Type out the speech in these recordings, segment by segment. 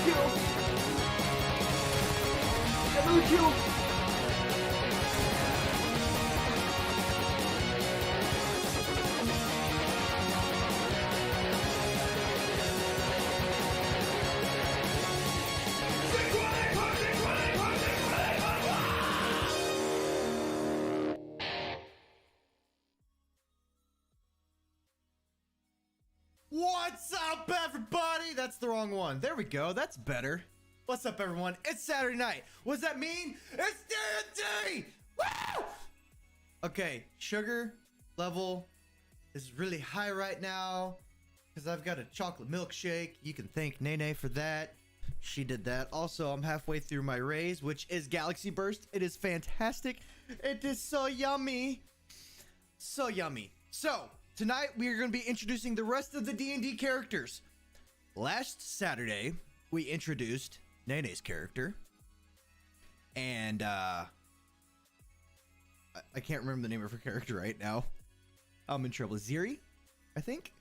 kill! Another kill! What's up, everybody? That's the wrong one. There we go. That's better. What's up, everyone? It's Saturday night. What does that mean? It's D&D! Woo! Okay, sugar level is really high right now because I've got a chocolate milkshake. You can thank Nene for that. She did that. Also, I'm halfway through my raise, which is Galaxy Burst. It is fantastic. It is so yummy. So yummy. So, tonight we are going to be introducing the rest of the D&D characters. Last Saturday, we introduced Nene's character. And, I can't remember the name of her character right now. I'm in trouble. Ziri, I think?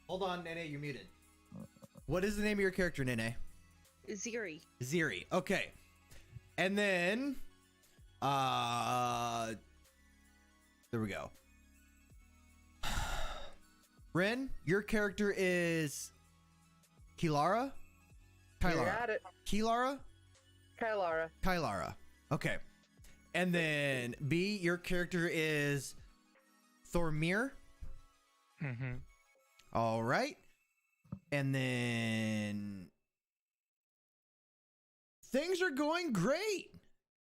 Hold on, Nene, you're muted. What is the name of your character, Nene? Ziri. Ziri, okay. And then, there we go. Ren, your character is Kilara? You got it. Kilara? Kylara. Okay. And then B, your character is Thormir? Mm-hmm. All right. And then things are going great.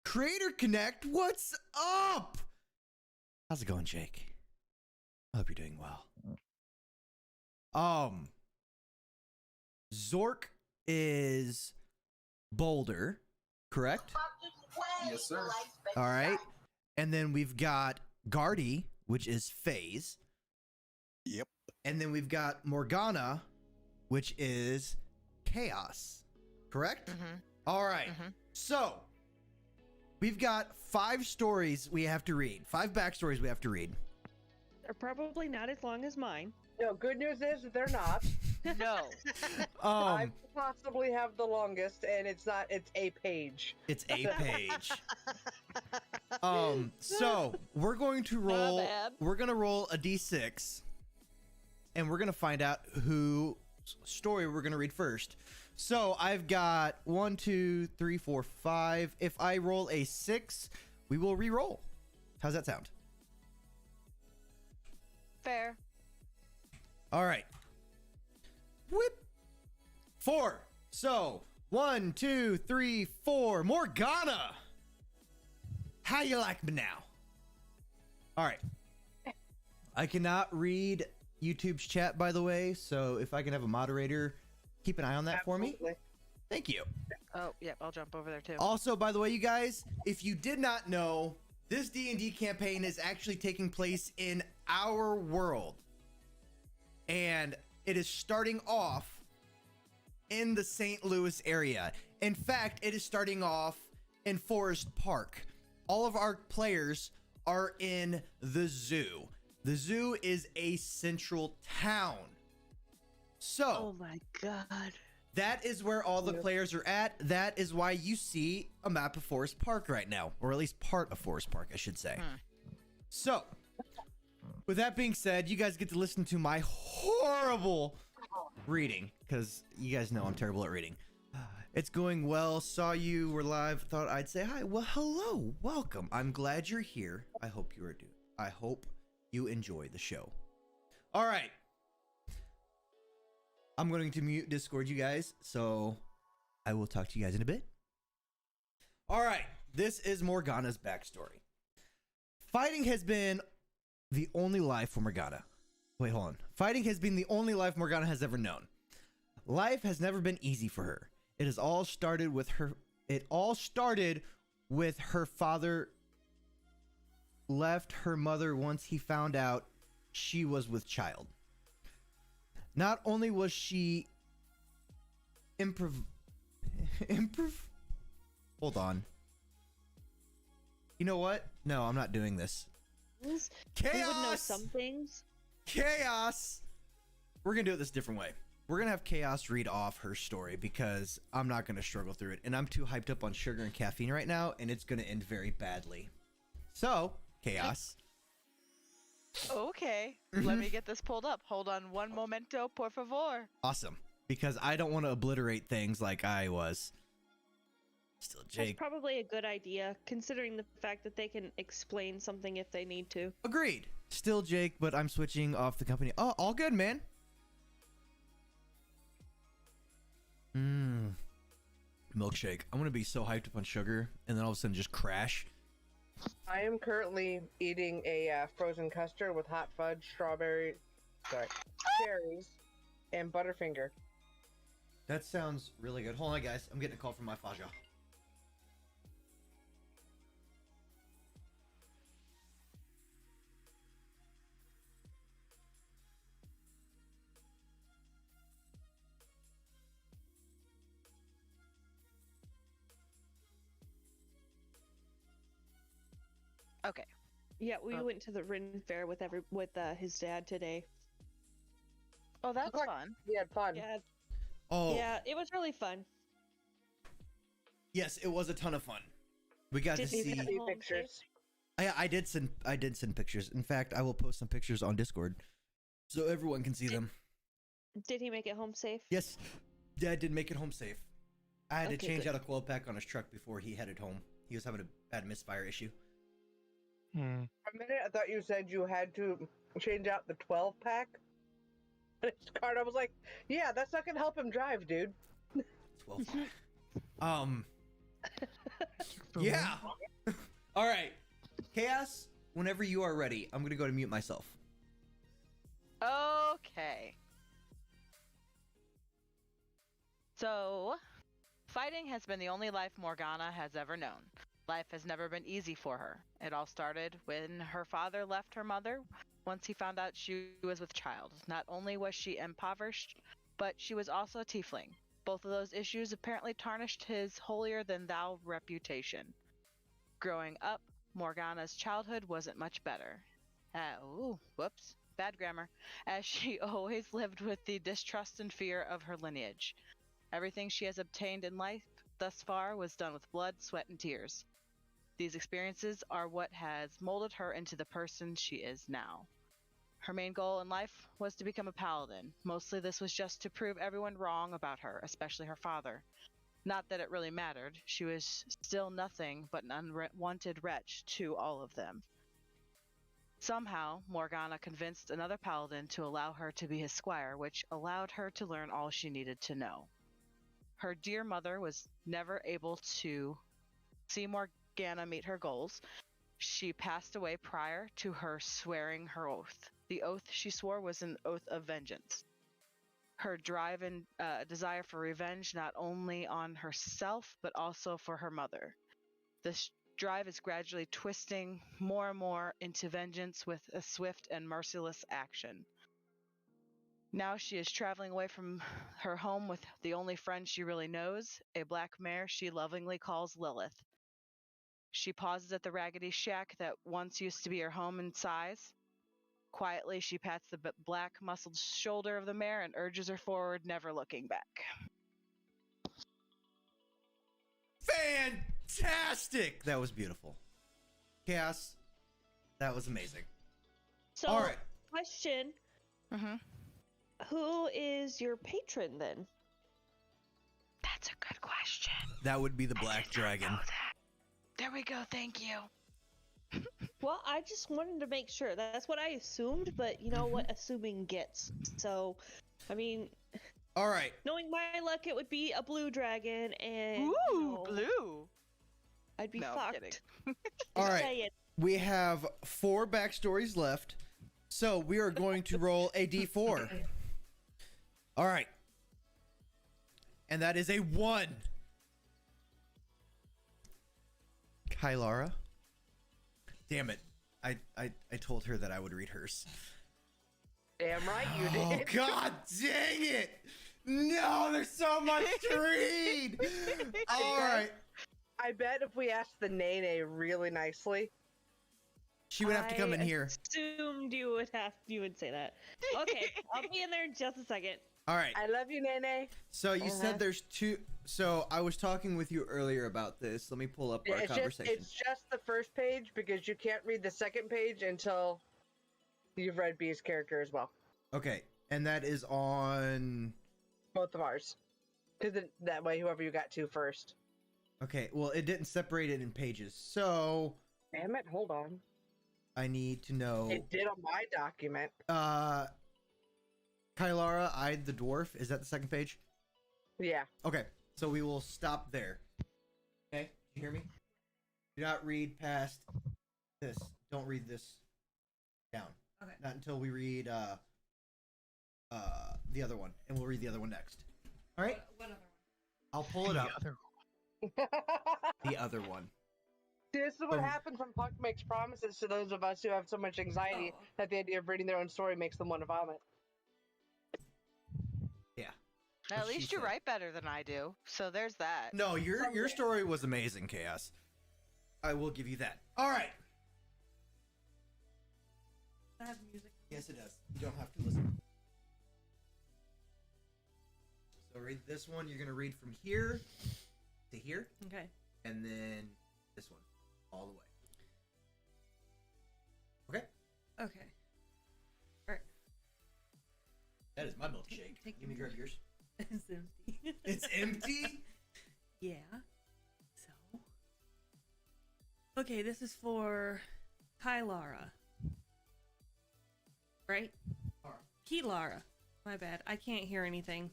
Creator Connect, what's up? How's it going, Jake? I hope you're doing well. Zork is Boulder, correct? Yes, sir. All right. And then we've got Guardi, which is Phase. Yep. And then we've got Morgana, which is Chaos, correct? Mm-hmm. All right. Mhm. So we've got 5 stories we have to read, 5 backstories we have to read. They're probably not as long as mine. No, good news is that they're not. No. I possibly have the longest, and it's not. It's a page. It's a page. So we're going to roll. bad. We're gonna roll a d6, and we're gonna find out who story we're gonna read first. So I've got 1, 2, 3, 4, 5. If I roll a 6, we will re-roll. How's that sound? Fair. All right. Whip. 4. So 1, 2, 3, 4. Morgana. How you like me now? All right. I cannot read YouTube's chat, by the way. So if I can have a moderator, keep an eye on that for me. Absolutely. Thank you. Oh, yep, I'll jump over there too. Also, by the way, you guys, if you did not know, this D&D campaign is actually taking place in our world. And it is starting off in the St. Louis area. In fact, it is starting off in Forest Park. All of our players are in the zoo. The zoo is a central town. So, Oh my god. that is where all the players are at. That is why you see a map of Forest Park right now, or at least part of Forest Park, I should say. So, with that being said, you guys get to listen to my horrible reading, because you guys know I'm terrible at reading. It's going well. Saw you were live. Thought I'd say hi. Well, hello, welcome. I'm glad you're here. I hope you are doing. I hope you enjoy the show. All right. I'm going to mute Discord, you guys, so I will talk to you guys in a bit. All right. This is Morgana's backstory. Fighting has been the only life for Morgana. Wait, hold on. Fighting has been the only life Morgana has ever known. Life has never been easy for her. It all started with her father left her mother once he found out she was with child. Not only was she hold on. You know what? No, I'm not doing this. Chaos! We would know Chaos! some things. Chaos! We're gonna do it this different way. we're gonna have Chaos read off her story because I'm not gonna struggle through it, and I'm too hyped up on sugar and caffeine right now, and it's gonna end very badly. So, Chaos. Okay. Let me get this pulled up. Hold on one momento, por favor. Awesome. Because I don't want to obliterate things like I was. Still, That's Jake. probably a good idea, considering the fact that they can explain something if they need to. Agreed. Still Jake, but I'm switching off the company. Oh, all good, man. Milkshake. I'm gonna be so hyped up on sugar, and then all of a sudden just crash. I am currently eating a frozen custard with hot fudge, cherries, and Butterfinger. That sounds really good. Hold on, guys. I'm getting a call from my Faja. Okay. Yeah, we went to the Ren Fair with his dad today. Oh, that's Look. fun. We had fun. Yeah, Oh, yeah, it was really fun. yes, it was a ton of fun. We got to Did you see. get See home pictures. I did send pictures. In fact, I will post some pictures on Discord so everyone can see them. Did he make it home safe? Yes, Dad did make it home safe. I had to Okay, change good. out a coil pack on his truck before he headed home. He was having a bad misfire issue. Hmm. For a minute, I thought you said you had to change out the 12 pack. On his card, I was like, yeah, that's not gonna help him drive, dude. 12. Yeah. All right, Chaos. Whenever you are ready, I'm gonna go to mute myself. Okay. So, fighting has been the only life Morgana has ever known. Life has never been easy for her. It all started when her father left her mother once he found out she was with child. Not only was she impoverished, but she was also a tiefling. Both of those issues apparently tarnished his holier-than-thou reputation. Growing up, Morgana's childhood wasn't much better. Whoops, bad grammar. As she always lived with the distrust and fear of her lineage. Everything she has obtained in life thus far was done with blood, sweat, and tears. These experiences are what has molded her into the person she is now. Her main goal in life was to become a paladin. Mostly this was just to prove everyone wrong about her, especially her father. Not that it really mattered. She was still nothing but an unwanted wretch to all of them. Somehow, Morgana convinced another paladin to allow her to be his squire, which allowed her to learn all she needed to know. Her dear mother was never able to see Morgana meet her goals. She passed away prior to her swearing her oath. The oath she swore was an oath of vengeance. Her drive and desire for revenge not only on herself, but also for her mother. This drive is gradually twisting more and more into vengeance with a swift and merciless action. Now she is traveling away from her home with the only friend she really knows, a black mare she lovingly calls Lilith. She pauses at the raggedy shack that once used to be her home and sighs. Quietly, she pats the black, muscled shoulder of the mare and urges her forward, never looking back. Fantastic! That was beautiful. Chaos, that was amazing. So, All right. question: Mm-hmm. who is your patron then? That's a good question. That would be the I Black did not Dragon. know that. There we go. Thank you. Well, I just wanted to make sure. That's what I assumed, but you know what assuming gets. So, I mean, All right. knowing my luck, it would be a blue dragon, and Ooh, you know, blue. I'd be No, I'm kidding. fucked. All Just right. saying. We have 4 backstories left, so we are going to roll a d4. All right. And that is a 1. Kylara. Damn it. I told her that I would read hers. Damn right you Oh, did. God dang it. No, there's so much to read. All right. I bet if we asked the Nene really nicely, She would have to come in here. Assumed you would say that. Okay, I'll be in there in just a second. All right. I love you, Nene. So you said there's two. So I was talking with you earlier about this. Let me pull up our conversation. It's just the first page because you can't read the second page until you've read B's character as well. Okay, and that is on Both of ours. Because that way, whoever you got to first. Okay, well, it didn't separate it in pages, so Damn it! Hold on. I need to know. It did on my document. Kylara eyed the dwarf. Is that the second page? Yeah. Okay, so we will stop there. Okay, you hear me? Do not read past this. Don't read this down. Okay. Not until we read the other one, and we'll read the other one next. All right. What other one? I'll pull it up. Other- The other one. This is what happens when Puck makes promises to those of us who have so much anxiety that the idea of reading their own story makes them want to vomit. Yeah. At What she least you said. write better than I do. So there's that. No, your story was amazing, Chaos. I will give you that. All right. Does that have music? Yes, it does. You don't have to listen. So read this one. You're gonna read from here to here, Okay. and then this one all the way. Okay. Okay. That is my milkshake. Take Give me yours. grab yours. It's empty. It's empty. Yeah. So. Okay, this is for Kylara. Right? Kylara. My bad. I can't hear anything.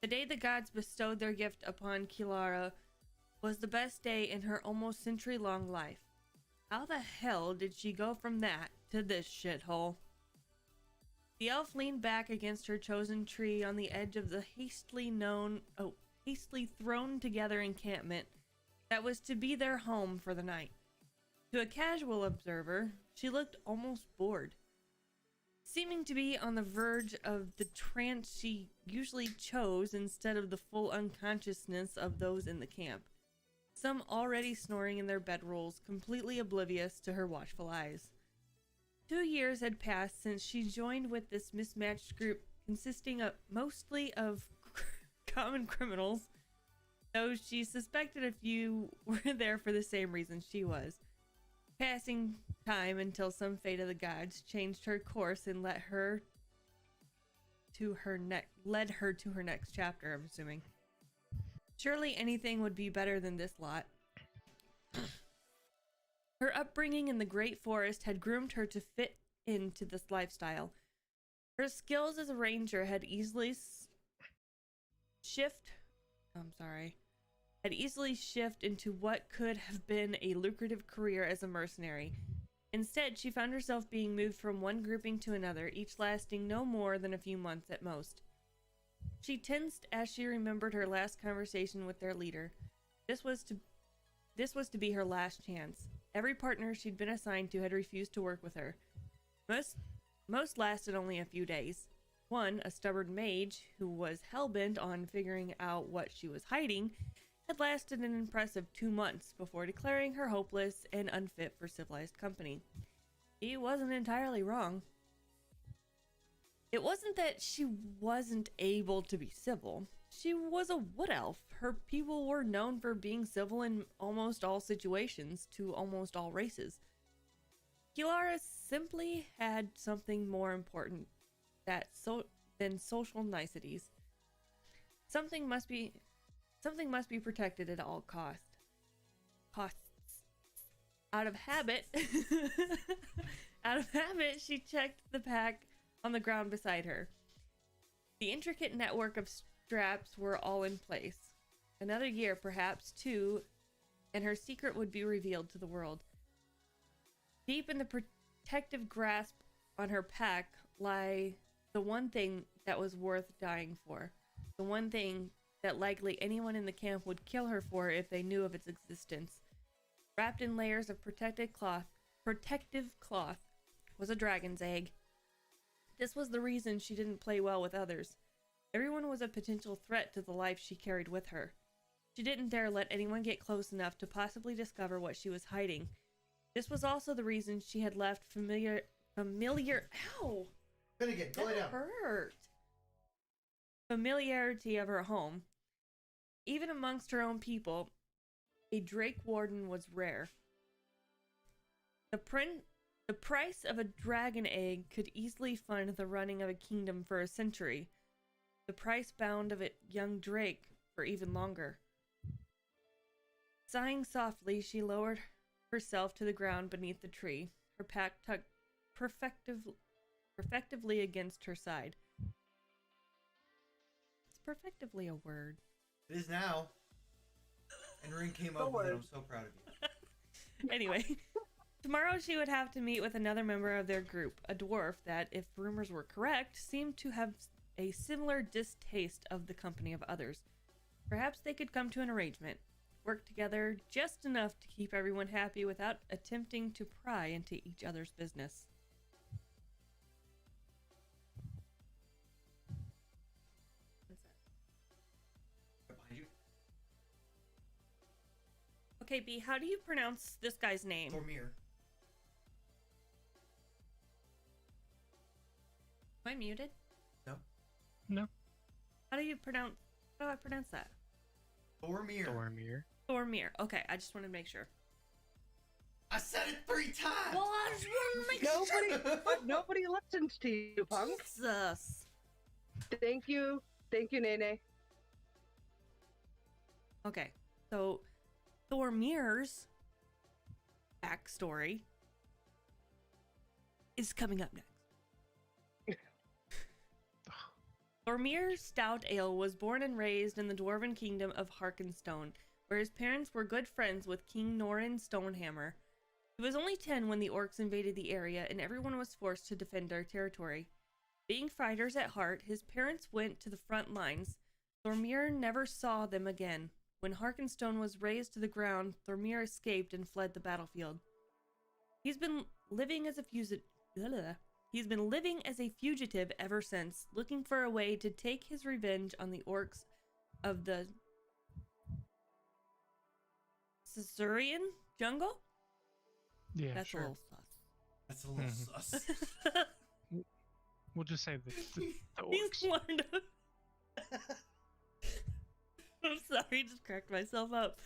The day the gods bestowed their gift upon Kylara was the best day in her almost century-long life. How the hell did she go from that to this shithole? The elf leaned back against her chosen tree on the edge of the hastily thrown together encampment that was to be their home for the night. To a casual observer, she looked almost bored, seeming to be on the verge of the trance she usually chose instead of the full unconsciousness of those in the camp, some already snoring in their bedrolls, completely oblivious to her watchful eyes. 2 years had passed since she joined with this mismatched group consisting of mostly of common criminals, though she suspected a few were there for the same reason she was. Passing time until some fate of the gods changed her course and led her to her next chapter, I'm assuming. Surely anything would be better than this lot. Her upbringing in the Great Forest had groomed her to fit into this lifestyle. Her skills as a ranger had easily shift into what could have been a lucrative career as a mercenary. Instead, she found herself being moved from one grouping to another, each lasting no more than a few months at most. She tensed as she remembered her last conversation with their leader. This was to be her last chance. Every partner she'd been assigned to had refused to work with her. Most lasted only a few days. One, a stubborn mage who was hellbent on figuring out what she was hiding, had lasted an impressive 2 months before declaring her hopeless and unfit for civilized company. He wasn't entirely wrong. It wasn't that she wasn't able to be civil. She was a wood elf. Her people were known for being civil in almost all situations to almost all races. Kylara simply had something more important than social niceties. Something must be protected at all costs. Out of habit, she checked the pack on the ground beside her. The intricate network of straps were all in place. Another year, perhaps 2, and her secret would be revealed to the world. Deep in the protective grasp on her pack lay the one thing that was worth dying for. The one thing that likely anyone in the camp would kill her for if they knew of its existence. Wrapped in layers of protective cloth was a dragon's egg. This was the reason she didn't play well with others. Everyone was a potential threat to the life she carried with her. She didn't dare let anyone get close enough to possibly discover what she was hiding. This was also the reason she had left ow! Finnegan, go lay That down. hurt. Familiarity of her home. Even amongst her own people, a Drake Warden was rare. The price of a dragon egg could easily fund the running of a kingdom for a century. The price bound of a young Drake for even longer. Sighing softly, she lowered herself to the ground beneath the tree, her pack tucked perfectively against her side. Is perfectively a word? It is now. And Ring came up with it. I'm so proud of you. Anyway, tomorrow she would have to meet with another member of their group, a dwarf that, if rumors were correct, seemed to have a similar distaste of the company of others. Perhaps they could come to an arrangement, work together just enough to keep everyone happy without attempting to pry into each other's business. Behind you. Okay, B, how do you pronounce this guy's name? Thormir. Am I muted? No. No. How do I pronounce that? Thormir. Thormir. Thormir. Okay, I just wanted to make sure. I said it 3 times. Well, I just wanted to make sure. Nobody listens to you, punk. Jesus. Thank you, Nene. Okay, so Thormir's backstory is coming up next. Thormir's Stout Ale was born and raised in the dwarven kingdom of Harkenstone, where his parents were good friends with King Norin Stonehammer. He was only 10 when the orcs invaded the area and everyone was forced to defend their territory. Being fighters at heart, his parents went to the front lines. Thormir never saw them again. When Harkenstone was razed to the ground, Thormir escaped and fled the battlefield. He's been living as a fugitive ever since, looking for a way to take his revenge on the orcs of the Caesarian jungle? Yeah, That's sure. a little sus. That's a little sus. We'll just say the He's orcs. learned. I'm sorry, just cracked myself up.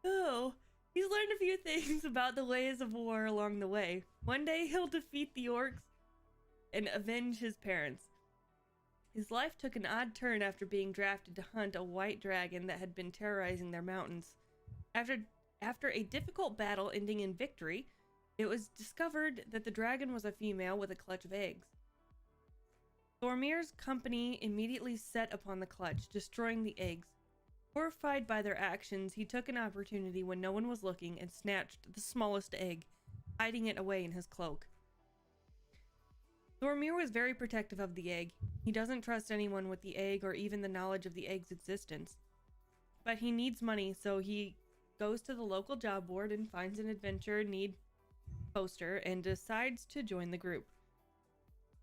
Oh, he's learned a few things about the ways of war along the way. One day he'll defeat the orcs and avenge his parents. His life took an odd turn after being drafted to hunt a white dragon that had been terrorizing their mountains. After a difficult battle ending in victory, it was discovered that the dragon was a female with a clutch of eggs. Thormir's company immediately set upon the clutch, destroying the eggs. Horrified by their actions, he took an opportunity when no one was looking and snatched the smallest egg, hiding it away in his cloak. Thormir was very protective of the egg. He doesn't trust anyone with the egg or even the knowledge of the egg's existence. But he needs money, so he goes to the local job board and finds an adventure need poster and decides to join the group.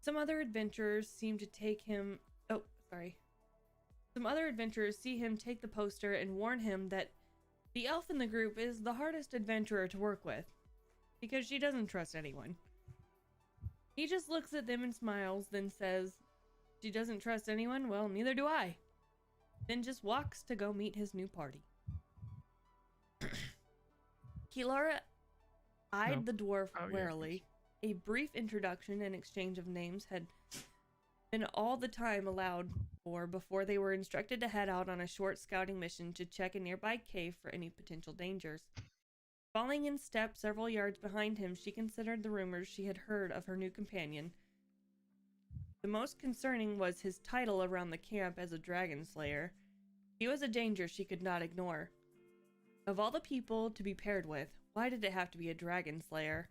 Some other adventurers see him take the poster and warn him that the elf in the group is the hardest adventurer to work with, because she doesn't trust anyone. He just looks at them and smiles, then says, "She doesn't trust anyone? Well, neither do I." Then just walks to go meet his new party. Kilara eyed the dwarf warily. A brief introduction and exchange of names had been all the time allowed for before they were instructed to head out on a short scouting mission to check a nearby cave for any potential dangers. Falling in step several yards behind him, she considered the rumors she had heard of her new companion. The most concerning was his title around the camp as a dragon slayer. He was a danger she could not ignore. Of all the people to be paired with, why did it have to be a dragon slayer?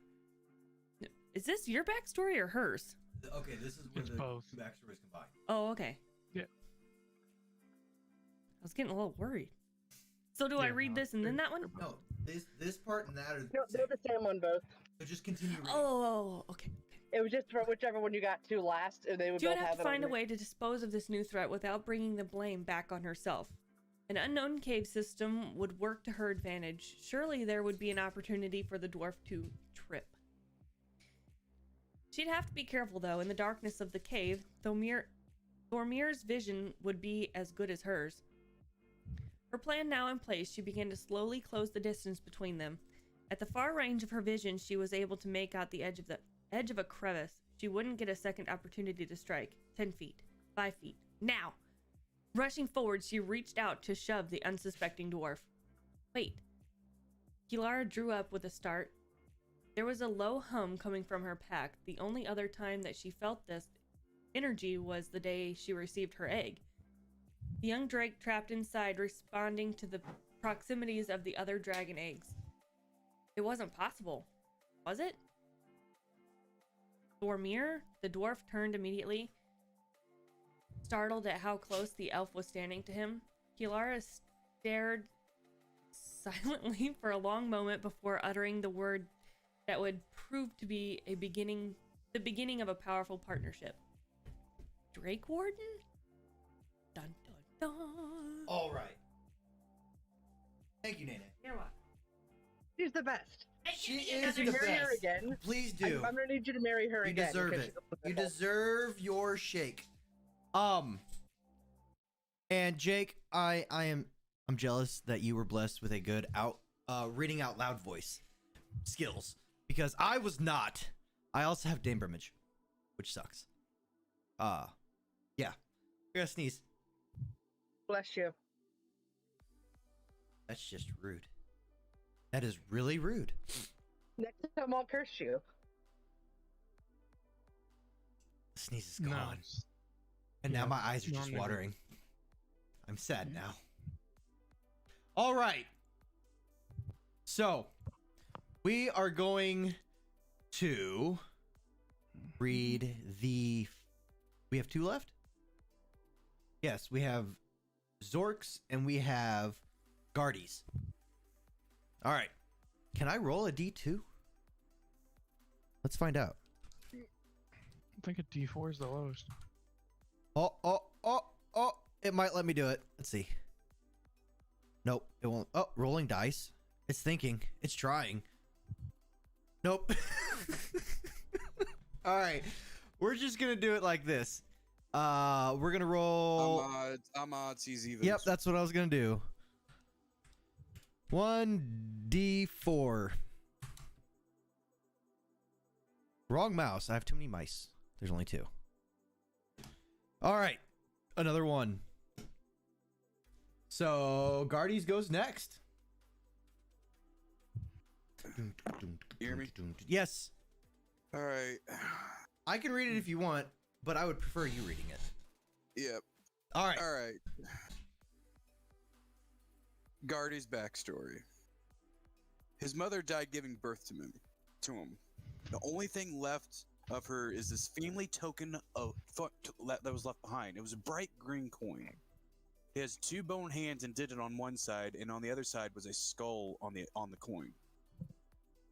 Is this your backstory or hers? Okay, this is where It's the both. two backstories combine. Oh, okay. Yeah. I was getting a little worried. So do I Yeah, read no, this and then that one? No, this part and that are No, they're the same on both. So just continue reading. Oh, okay. It was just for whichever one you got to last, and they would She would both have have to it find a on way to dispose of this new threat without bringing the blame back on herself. An unknown cave system would work to her advantage. Surely there would be an opportunity for the dwarf to trip. She'd have to be careful, though, in the darkness of the cave, though Meers' vision would be as good as hers. Her plan now in place, she began to slowly close the distance between them. At the far range of her vision, she was able to make out the edge of a crevice. She wouldn't get a second opportunity to strike. 10 feet. 5 feet. Now! Rushing forward, she reached out to shove the unsuspecting dwarf. Wait. Kilara drew up with a start. There was a low hum coming from her pack. The only other time that she felt this energy was the day she received her egg. The young drake trapped inside, responding to the proximities of the other dragon eggs. It wasn't possible, was it? Thormir? The dwarf turned immediately, startled at how close the elf was standing to him. Kilara stared silently for a long moment before uttering the word that would prove to be the beginning of a powerful partnership. Drake Warden? Dun dun dun. All right. Thank you, Nene. You're welcome. She's the best. She is You the marry her best. again. Please do. I'm gonna need you to marry her You again. deserve because it. she's You wonderful. deserve your shake. And Jake, I'm jealous that you were blessed with a good reading out loud voice skills, because I was not. I also have Dame Brimage, which sucks. Yeah. You're gonna sneeze. Bless you. That's just rude. That is really rude. Next time I'll curse you. The sneeze is No. gone. And now Yeah, my eyes are just normally- watering. I'm sad now. All right. So, we are going to read the... We have 2 left? Yes, we have Zorks and we have Guardis. All right. Can I roll a D2? Let's find out. I think a D4 is the lowest. Oh. It might let me do it. Let's see. Nope, it won't. Oh, rolling dice. It's thinking. It's trying. Nope. All right. We're just going to do it like this. We're going to roll. I'm odds, he's even. Yep, that's what I was going to do. 1d4. Wrong mouse. I have too many mice. There's only 2. All right. Another 1. So, Guardi's goes next. You hear me? Yes. All right. I can read it if you want, but I would prefer you reading it. Yep. All right. All right. Guardi's backstory. His mother died giving birth to him. The only thing left of her is this family token that was left behind. It was a bright green coin. He has 2 bone hands and did it on one side, and on the other side was a skull on the coin.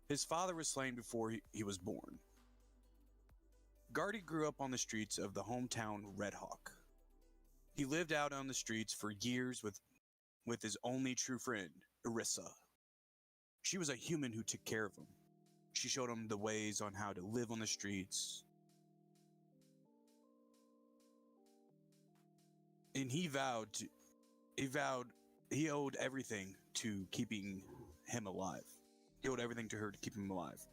His father was slain before he was born. Guardi grew up on the streets of the hometown Red Hawk. He lived out on the streets for years with his only true friend, Irissa. She was a human who took care of him. She showed him the ways on how to live on the streets. And he owed everything to keeping him alive. He owed everything to her to keep him alive.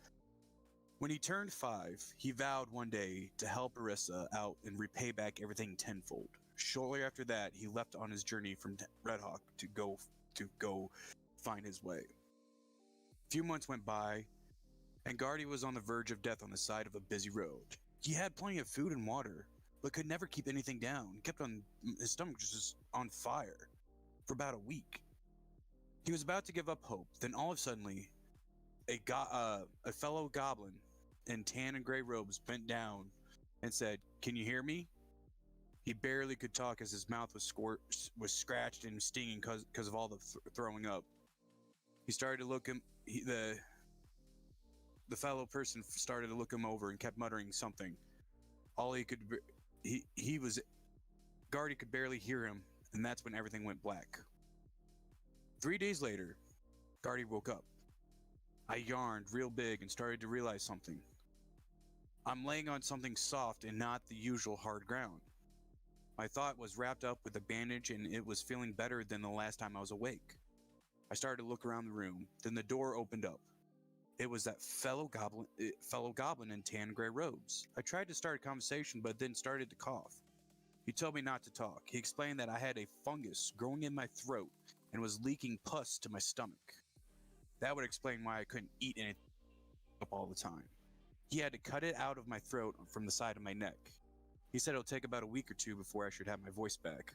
When he turned 5, he vowed one day to help Irissa out and repay back everything tenfold. Shortly after that, he left on his journey from Red Hawk to go find his way. A few months went by, and Guardi was on the verge of death on the side of a busy road. He had plenty of food and water, but could never keep anything down. His stomach was just on fire for about a week. He was about to give up hope. Then all of a sudden, a fellow goblin in tan and gray robes bent down and said, "Can you hear me?" He barely could talk as his mouth was scratched and stinging because of all the throwing up. He started to look him. The fellow person started to look him over and kept muttering something. All he could, Guardi could barely hear him, and that's when everything went black. 3 days later, Guardi woke up. I yawned real big and started to realize something. I'm laying on something soft and not the usual hard ground. My thought was wrapped up with a bandage and it was feeling better than the last time I was awake. I started to look around the room, then the door opened up. It was that fellow goblin in tan gray robes. I tried to start a conversation but then started to cough. He told me not to talk. He explained that I had a fungus growing in my throat and was leaking pus to my stomach. That would explain why I couldn't eat anything up all the time. He had to cut it out of my throat from the side of my neck. He said it'll take about a week or two before I should have my voice back.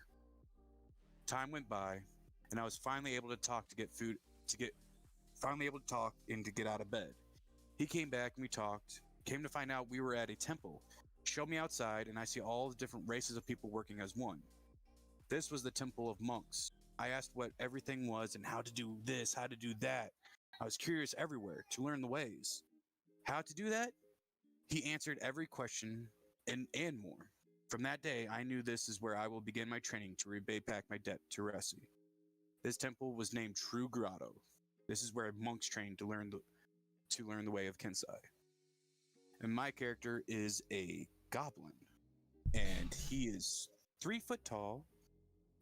Time went by, and I was finally able to talk and to get out of bed. He came back and we talked. Came to find out we were at a temple. He showed me outside, and I see all the different races of people working as one. This was the temple of monks. I asked what everything was and how to do this, how to do that. I was curious everywhere to learn the ways. How to do that? He answered every question and more. From that day, I knew this is where I will begin my training to repay back my debt to Resi. This temple was named True Grotto. This is where monks train to learn the way of Kensai. And my character is a goblin, and he is 3 foot tall,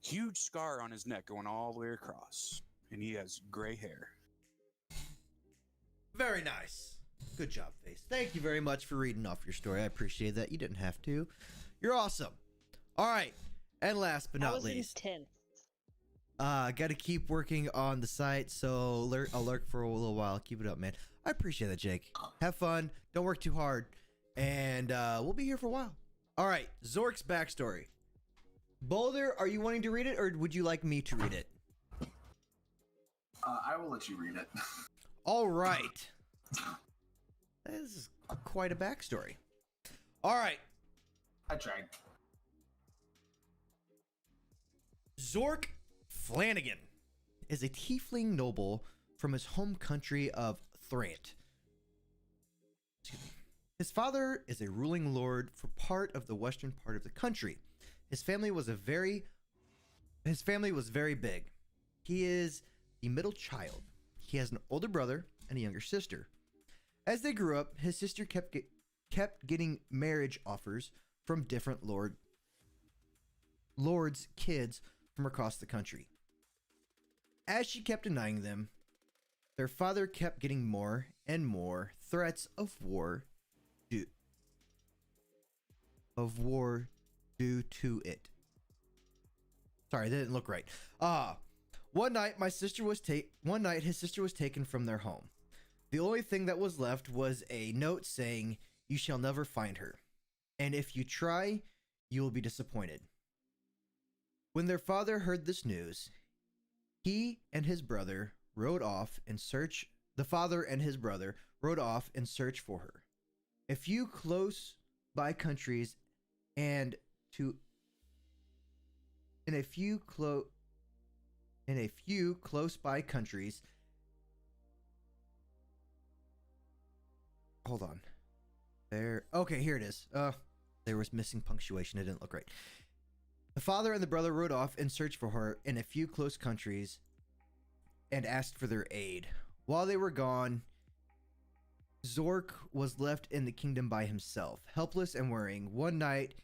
huge scar on his neck going all the way across, and he has gray hair. Very nice. Good job, Face. Thank you very much for reading off your story. I appreciate that. You didn't have to. You're awesome. All right. And last but not least. That was intense. Got to keep working on the site, so I'll lurk for a little while. Keep it up, man. I appreciate that, Jake. Have fun. Don't work too hard. And we'll be here for a while. All right. Zork's backstory. Boulder, are you wanting to read it, or would you like me to read it? I will let you read it. All right. This is quite a backstory. All right. I tried. Zork Flanagan is a tiefling noble from his home country of Thrant. His father is a ruling lord for part of the western part of the country. His family was very big. He is the middle child. He has an older brother and a younger sister. As they grew up, his sister kept getting marriage offers from different lords' kids from across the country. As she kept denying them, their father kept getting more and more threats of war due to it. Sorry, that didn't look right. One night his sister was taken from their home. The only thing that was left was a note saying, "You shall never find her. And if you try, you will be disappointed." When their father heard this news, he and his brother rode off in search. The father and his brother rode off in search for her. A few close by countries and to in a few close by countries. Hold on. There. Okay, here it is. There was missing punctuation. It didn't look right. The father and the brother rode off in search for her in a few close countries and asked for their aid. While they were gone, Zork was left in the kingdom by himself, helpless and worrying. One night,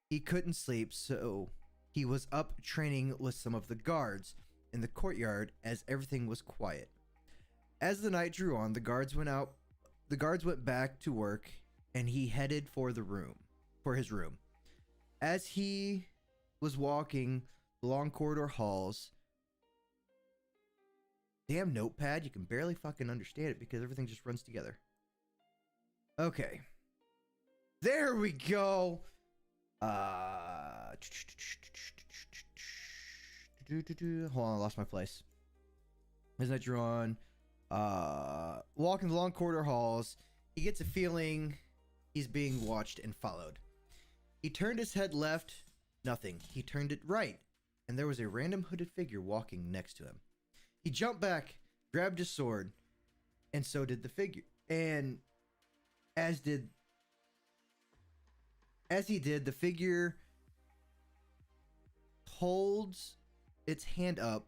he couldn't sleep, so he was up training with some of the guards in the courtyard as everything was quiet. As the night drew on, the guards went back to work, and he headed for his room. As he was walking the long corridor halls, damn notepad, you can barely fucking understand it because everything just runs together. Okay. There we go. Hold on, I lost my place. As night drew on, walking the long corridor halls, he gets a feeling he's being watched and followed. He turned his head left, nothing. He turned it right, and there was a random hooded figure walking next to him. He jumped back, grabbed his sword, and so did the figure. And as he did, the figure holds its hand up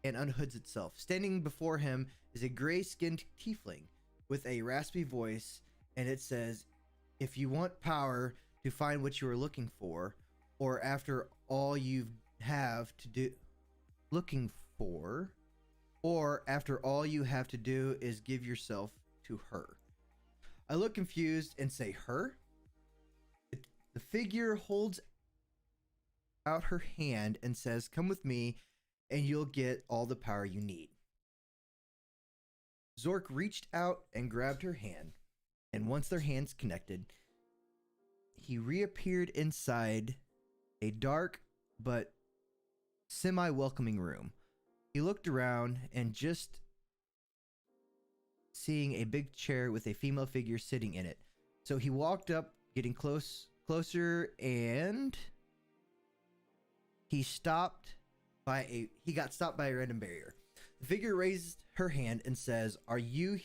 and unhoods itself. Standing before him is a gray-skinned tiefling with a raspy voice, and it says, "If you want power to find what you are looking for, or after all you have to do is give yourself to her." I look confused and say, "Her?" The figure holds out her hand and says, "Come with me and you'll get all the power you need." Zork reached out and grabbed her hand, and once their hands connected, he reappeared inside a dark but semi-welcoming room. He looked around and just seeing a big chair with a female figure sitting in it. So he walked up, getting closer, and he got stopped by a random barrier. The figure raised her hand and says, "Are you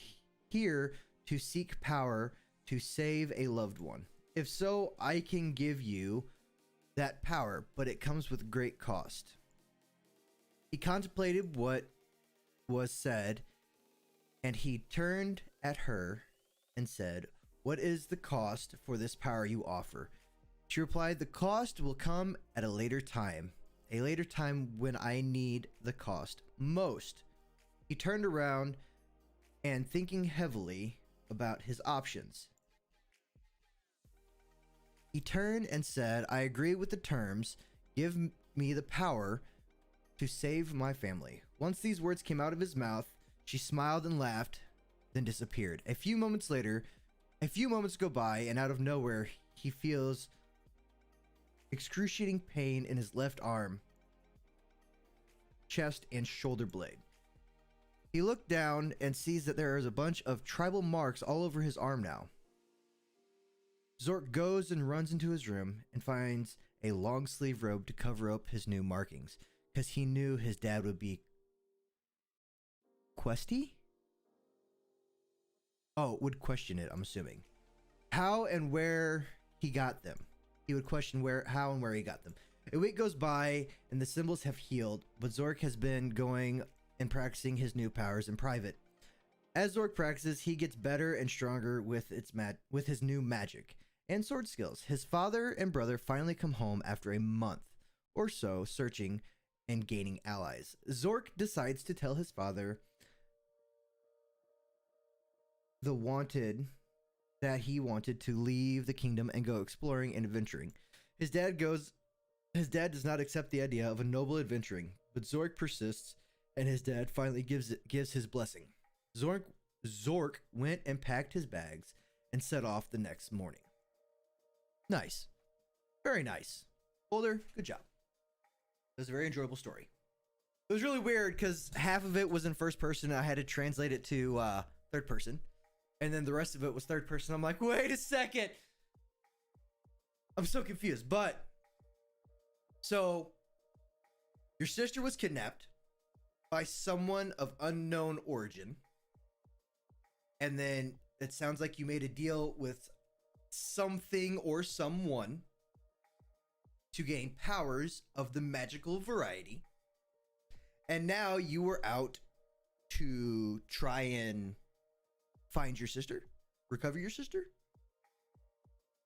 here to seek power to save a loved one? If so, I can give you that power, but it comes with great cost." He contemplated what was said, and he turned at her and said, "What is the cost for this power you offer?" She replied, "The cost will come at a later time when I need the cost most." He turned around and thinking heavily about his options. He turned and said, "I agree with the terms. Give me the power to save my family." Once these words came out of his mouth, she smiled and laughed, then disappeared. A few moments go by, and out of nowhere, he feels excruciating pain in his left arm, chest, and shoulder blade. He looked down and sees that there is a bunch of tribal marks all over his arm now. Zork goes and runs into his room and finds a long sleeve robe to cover up his new markings, because he knew his dad would be would question it, I'm assuming. How and where he got them. He would question how and where he got them. A week goes by and the symbols have healed, but Zork has been going and practicing his new powers in private. As Zork practices, he gets better and stronger with his new magic and sword skills. His father and brother finally come home after a month or so searching and gaining allies. Zork decides to tell his father that he wanted to leave the kingdom and go exploring and adventuring. His dad does not accept the idea of a noble adventuring, but Zork persists, and his dad finally gives his blessing. Zork went and packed his bags and set off the next morning. Nice. Very nice. Boulder, good job. It was a very enjoyable story. It was really weird because half of it was in first person and I had to translate it to third person. And then the rest of it was third person. I'm like, wait a second. I'm so confused. But, so, your sister was kidnapped by someone of unknown origin. And then it sounds like you made a deal with something or someone to gain powers of the magical variety. And now you were out to try and find your sister? Recover your sister?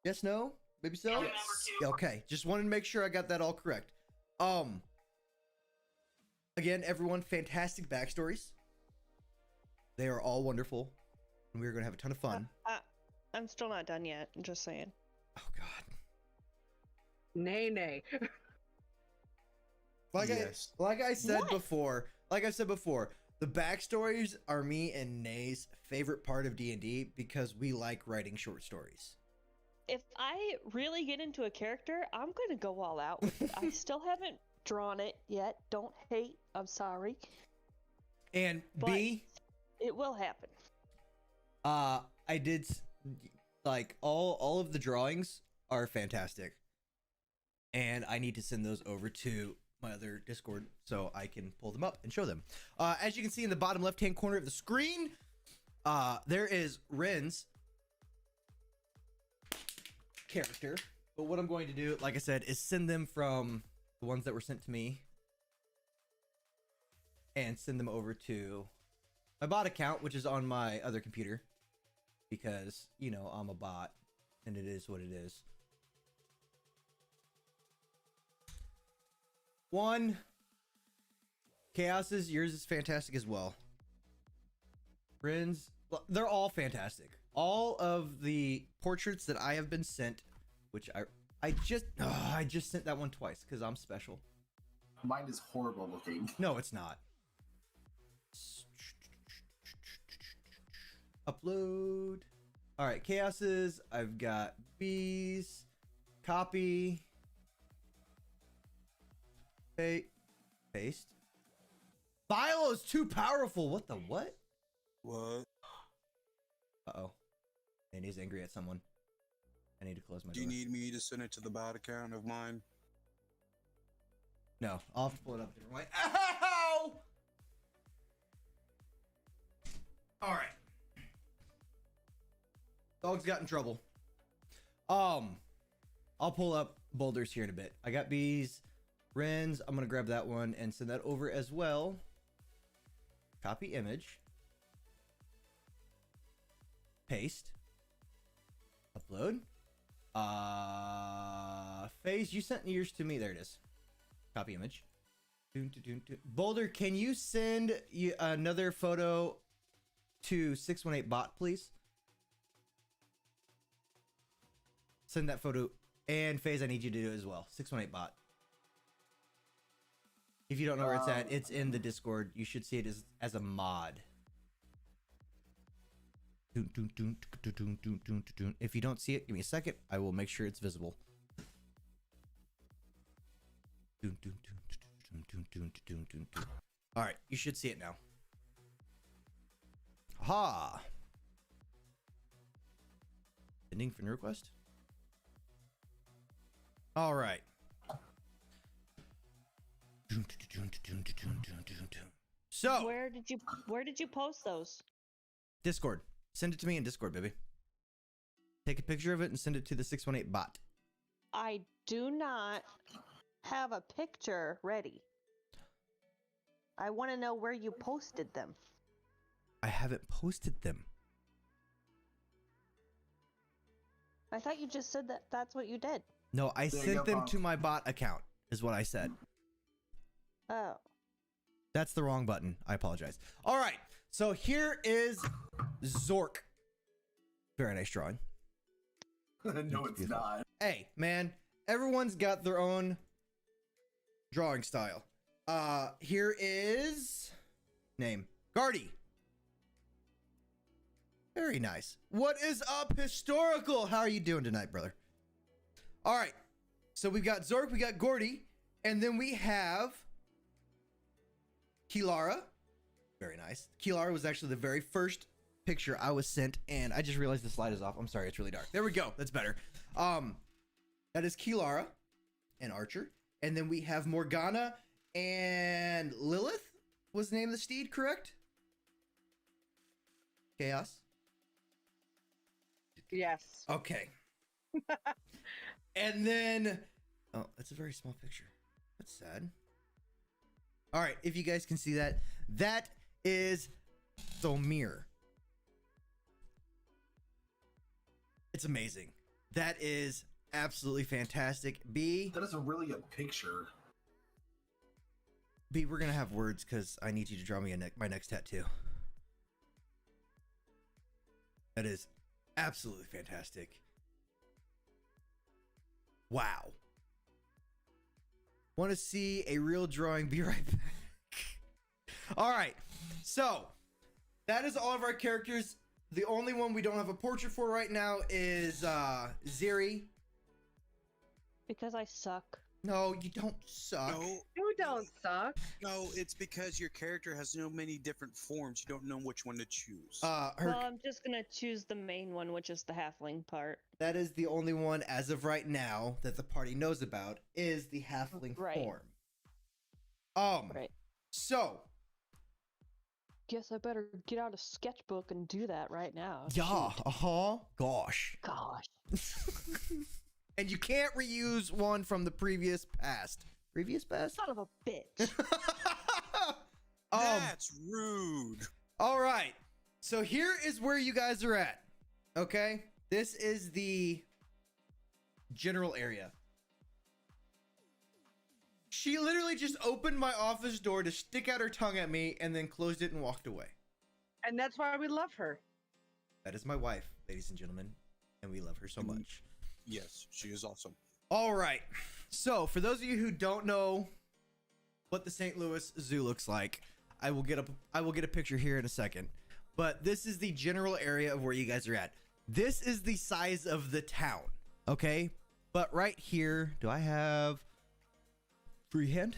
Yes, no? Maybe so? Yes. Okay, just wanted to make sure I got that all correct. Again, everyone, fantastic backstories. They are all wonderful. And we're going to have a ton of fun. I'm still not done yet. I'm just saying. Oh, God. Nay. Like I said What? before, the backstories are me and Nay's favorite part of D&D because we like writing short stories. If I really get into a character, I'm going to go all out with it. I still haven't drawn it yet. Don't hate. I'm sorry. And But B, it will happen. I did like all of the drawings are fantastic. And I need to send those over to my other Discord so I can pull them up and show them. As you can see in the bottom left-hand corner of the screen, there is Ren's character. But what I'm going to do, like I said, is send them from the ones that were sent to me and send them over to my bot account, which is on my other computer, because, you know, I'm a bot and it is what it is. 1. Chaos's, yours is fantastic as well. Friends, they're all fantastic. All of the portraits that I have been sent, which I just sent that one twice because I'm special. Mine is horrible looking. No, it's not. Upload. All right, Chaos's. I've got B's. Copy. Paste. Philo is too powerful. What the what? What? Uh-oh. And he's angry at someone. I need to close my Do door. you need me to send it to the bot account of mine? No, I'll have to pull it up a different way. Ow! All right. Dog's got in trouble. I'll pull up boulders here in a bit. I got bees, Wrens. I'm gonna grab that one and send that over as well. Copy image. Paste. Upload. Phase, you sent yours to me. There it is. Copy image. Boulder, can you send another photo to 618 bot, please? Send that photo. And Phase, I need you to do it as well. 618 bot. If you don't know where it's at, it's in the Discord. You should see it as a mod. If you don't see it, give me a second. I will make sure it's visible. All right, you should see it now. Ha! Pending friend request. All right. So, Where did you post those? Discord. Send it to me in Discord, baby. Take a picture of it and send it to the 618 bot. I do not have a picture ready. I want to know where you posted them. I haven't posted them. I thought you just said that that's what you did. No, I There you sent go, them Punk. to my bot account, is what I said. Oh. That's the wrong button. I apologize. All right. So here is Zork. Very nice drawing. No, it's not. Hey, man, everyone's got their own drawing style. Here is name Guardi. Very nice. What is up, historical? How are you doing tonight, brother? All right. So we've got Zork, we got Guardi, and then we have Kilara. Very nice. Kilara was actually the very first picture I was sent, and I just realized the slide is off. I'm sorry, it's really dark. There we go. That's better. That is Kilara and Archer. And then we have Morgana and Lilith was the name of the steed, correct? Chaos? Yes. Okay. And then, oh, that's a very small picture. That's sad. All right, if you guys can see that, that is Thomir. It's amazing. That is absolutely fantastic. B, That is a really good picture. we're gonna have words because I need you to draw me my next tattoo. That is absolutely fantastic. Wow. Want to see a real drawing? Be right back. All right. So that is all of our characters. The only one we don't have a portrait for right now is Ziri. Because I suck. No, you don't suck. No, You don't suck. no, it's because your character has so many different forms. You don't know which one to choose. Well, I'm just gonna choose the main one, which is the halfling part. That is the only one as of right now that the party knows about is the halfling Right. form. Right. So, Guess I better get out a sketchbook and do that right now. yeah, Shoot. gosh. Gosh. And you can't reuse one from the previous past. Previous past? Son of a bitch. That's rude. All right. So here is where you guys are at. Okay? This is the general area. She literally just opened my office door to stick out her tongue at me and then closed it and walked away. And that's why we love her. That is my wife, ladies and gentlemen, and we love her so much. Yes, she is awesome. All right. So, for those of you who don't know what the St. Louis Zoo looks like, I will get a picture here in a second. But this is the general area of where you guys are at. This is the size of the town, okay? But right here, do I have freehand?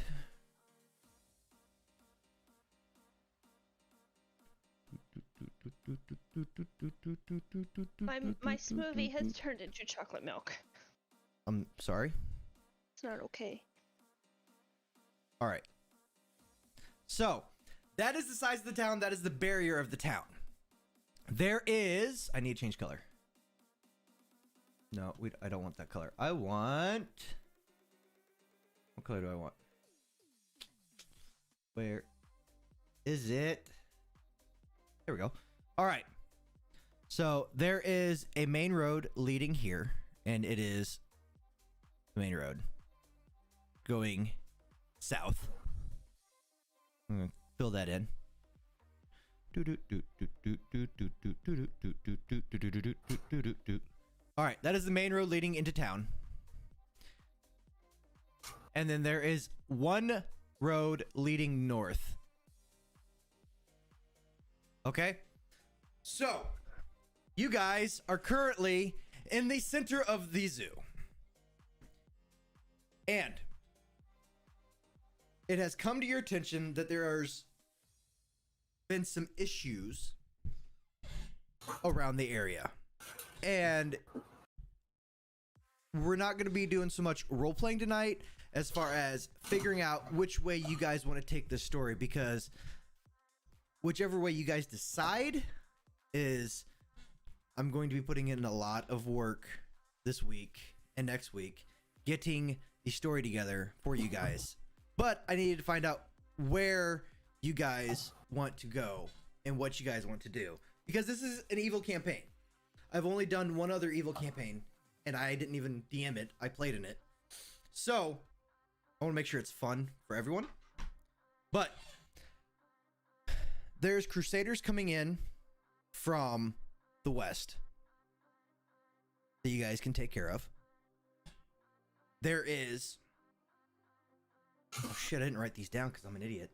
My smoothie has turned into chocolate milk. I'm sorry. It's not okay. All right. So, that is the size of the town. That is the barrier of the town. There is... I need to change color. No, I don't want that color. I want... What color do I want? Where is it? There we go. All right. So, there is a main road leading here, and it is the main road going south. I'm going to fill that in. All right, that is the main road leading into town. And then there is one road leading north. Okay? So, you guys are currently in the center of the zoo. And it has come to your attention that there's been some issues around the area. And we're not going to be doing so much role-playing tonight as far as figuring out which way you guys want to take this story, because whichever way you guys decide is, I'm going to be putting in a lot of work this week and next week getting the story together for you guys. But I needed to find out where you guys want to go and what you guys want to do, because this is an evil campaign. I've only done one other evil campaign, and I didn't even DM it. I played in it. So, I want to make sure it's fun for everyone. But, there's Crusaders coming in from the west that you guys can take care of. There is... Oh shit, I didn't write these down because I'm an idiot.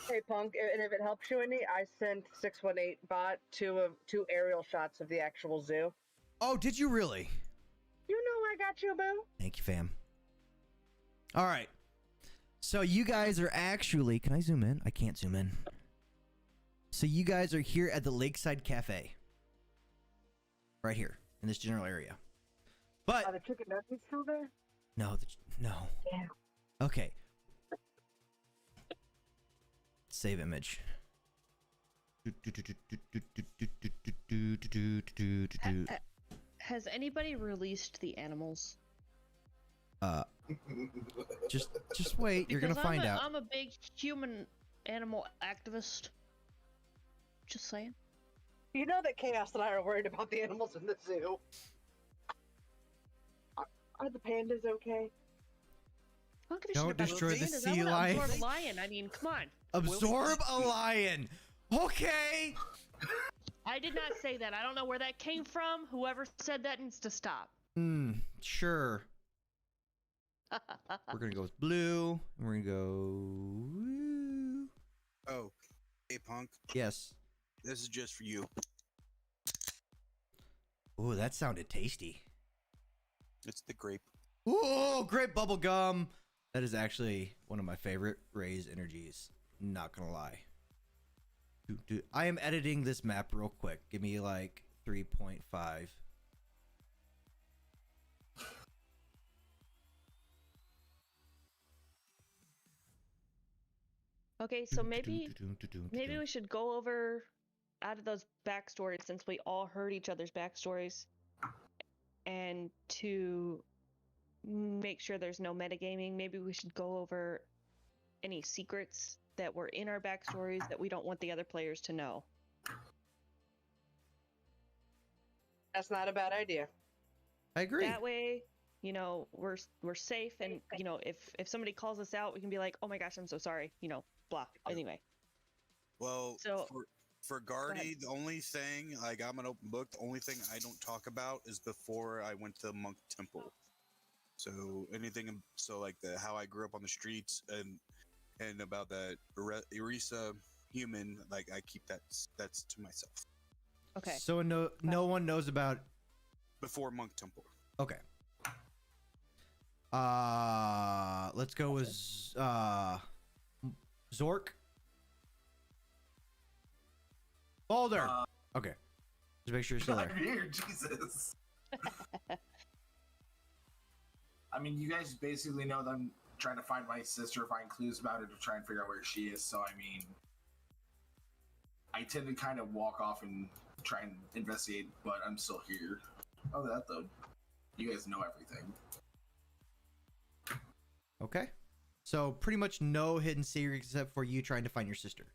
Hey, Punk, and if it helps you any, I sent 618 bot two aerial shots of the actual zoo. Oh, did you really? You know I got you, boo. Thank you, fam. All right. So you guys are actually... Can I zoom in? I can't zoom in. So you guys are here at the Lakeside Cafe. Right here, in this general area. But... Are the chicken nuggets still there? No, no. Yeah. Okay. Save image. Has anybody released the animals? Just wait. You're gonna find out. I'm a big human animal activist. Just saying. You know that Chaos and I are worried about the animals in the zoo. Are the pandas okay? I don't give a Don't shit about destroy the pandas. I sea wanna lion. absorb a lion. I mean, come on. Absorb a lion. Okay. I did not say that. I don't know where that came from. Whoever said that needs to stop. Sure. We're gonna go with blue. And we're gonna go. Oh, hey, Punk. Yes. This is just for you. Ooh, that sounded tasty. It's the grape. Ooh, grape bubble gum. That is actually one of my favorite Ray's energies. Not gonna lie. I am editing this map real quick. Give me like 3.5. Okay, so maybe we should go over out of those backstories, since we all heard each other's backstories, and to make sure there's no metagaming, maybe we should go over any secrets that were in our backstories that we don't want the other players to know. That's not a bad idea. I agree. That way, you know, we're safe, and you know, if somebody calls us out, we can be like, "Oh my gosh, I'm so sorry," you know, blah. Anyway. Well, So- for Guardi, the only thing, like, I'm an open book. The only thing I don't talk about is before I went to the monk temple. So anything, so like how I grew up on the streets and about that Erisa human, like I keep that's to myself. Okay. So no one knows about. Before monk temple. Okay. Let's go with Zork. Boulder. Okay. Just make sure you're still I'm there. here, Jesus. I mean, you guys basically know that I'm trying to find my sister, find clues about her to try and figure out where she is. So, I mean, I tend to kind of walk off and try and investigate, but I'm still here. Oh, that though. You guys know everything. Okay. So pretty much no hidden secrets except for you trying to find your sister.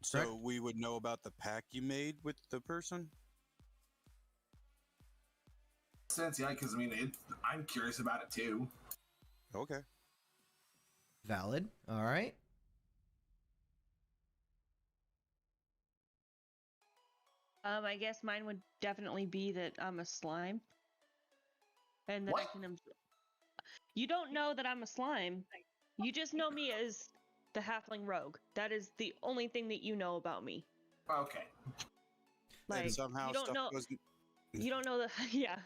So Correct. we would know about the pact you made with the person? Sense, yeah, because I mean, I'm curious about it too. Okay. Valid. All right. I guess mine would definitely be that I'm a slime. And that I What? can. You don't know that I'm a slime. You just know me as the halfling rogue. That is the only thing that you know about me. Okay. Like, and somehow you don't stuff know. goes. You don't know the. Yeah.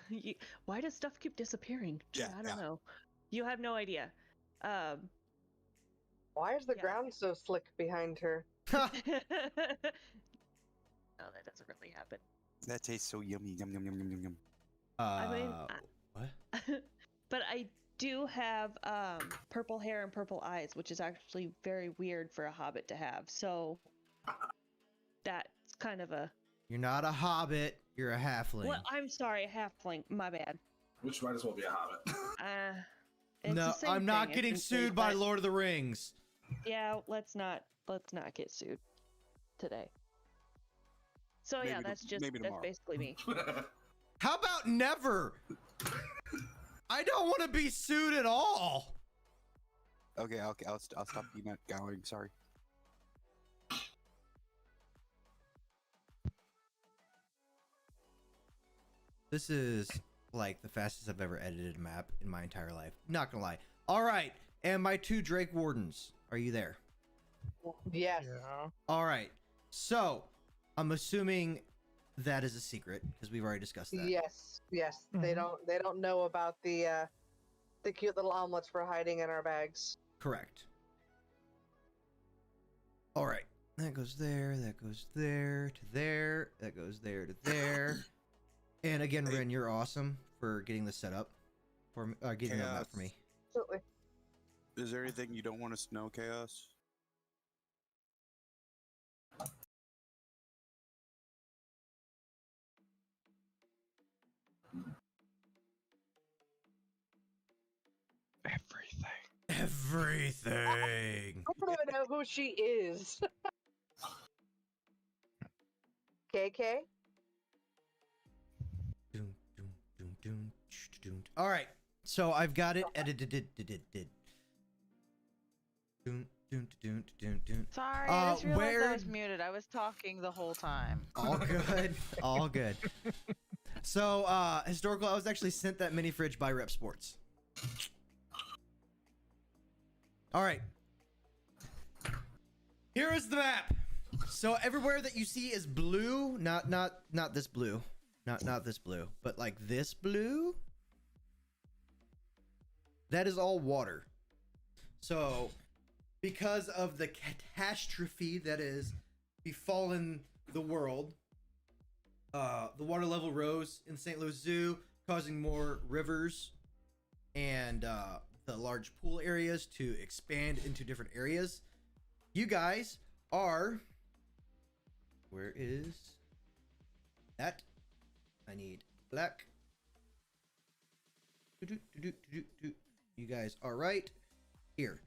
Why does stuff keep disappearing? Yeah, I don't know. You have no idea. Why is the Yeah. ground so slick behind her? No, that doesn't really happen. That tastes so yummy. Yum yum yum yum yum yum. I mean, what? but I do have purple hair and purple eyes, which is actually very weird for a hobbit to have. So that's kind of a. You're not a hobbit. You're a halfling. Well, I'm sorry, a halfling. My bad. Which might as well be a hobbit. It's No, the same I'm not thing, getting essentially, sued by but- Lord of the Rings. Yeah, let's not get sued today. So yeah, Maybe that's maybe tomorrow. basically me. How about never? I don't want to be sued at all. Okay, I'll stop you not going. Sorry. This is like the fastest I've ever edited a map in my entire life. Not gonna lie. All right, and my 2 Drake Wardens. Are you there? Yes. Yeah. All right. So I'm assuming that is a secret because we've already discussed that. Yes. Yes. They Mhm. don't know about the cute little omelets for hiding in our bags. Correct. All right. That goes there. That goes there to there. That goes there to there. And again, Hey. Ren, you're awesome for getting this set up for me, getting that map for me. Absolutely. Is there anything you don't want us to know, Chaos? Everything. Everything. I don't even know who she is. KK? Doom, doom, doom, doom, doom. All right. So I've got it edited. Doom, doom, doom, doom, doom. Sorry, I just realized where- I was muted. I was talking the whole time. All good. All good. So, historical, I was actually sent that mini fridge by Rep Sports. All right. Here is the map. So everywhere that you see is blue, not this blue. Not this blue, but like this blue. That is all water. So, because of the catastrophe that is befallen the world, the water level rose in St. Louis Zoo, causing more rivers and the large pool areas to expand into different areas. You guys are... Where is that? I need black. You guys are right here.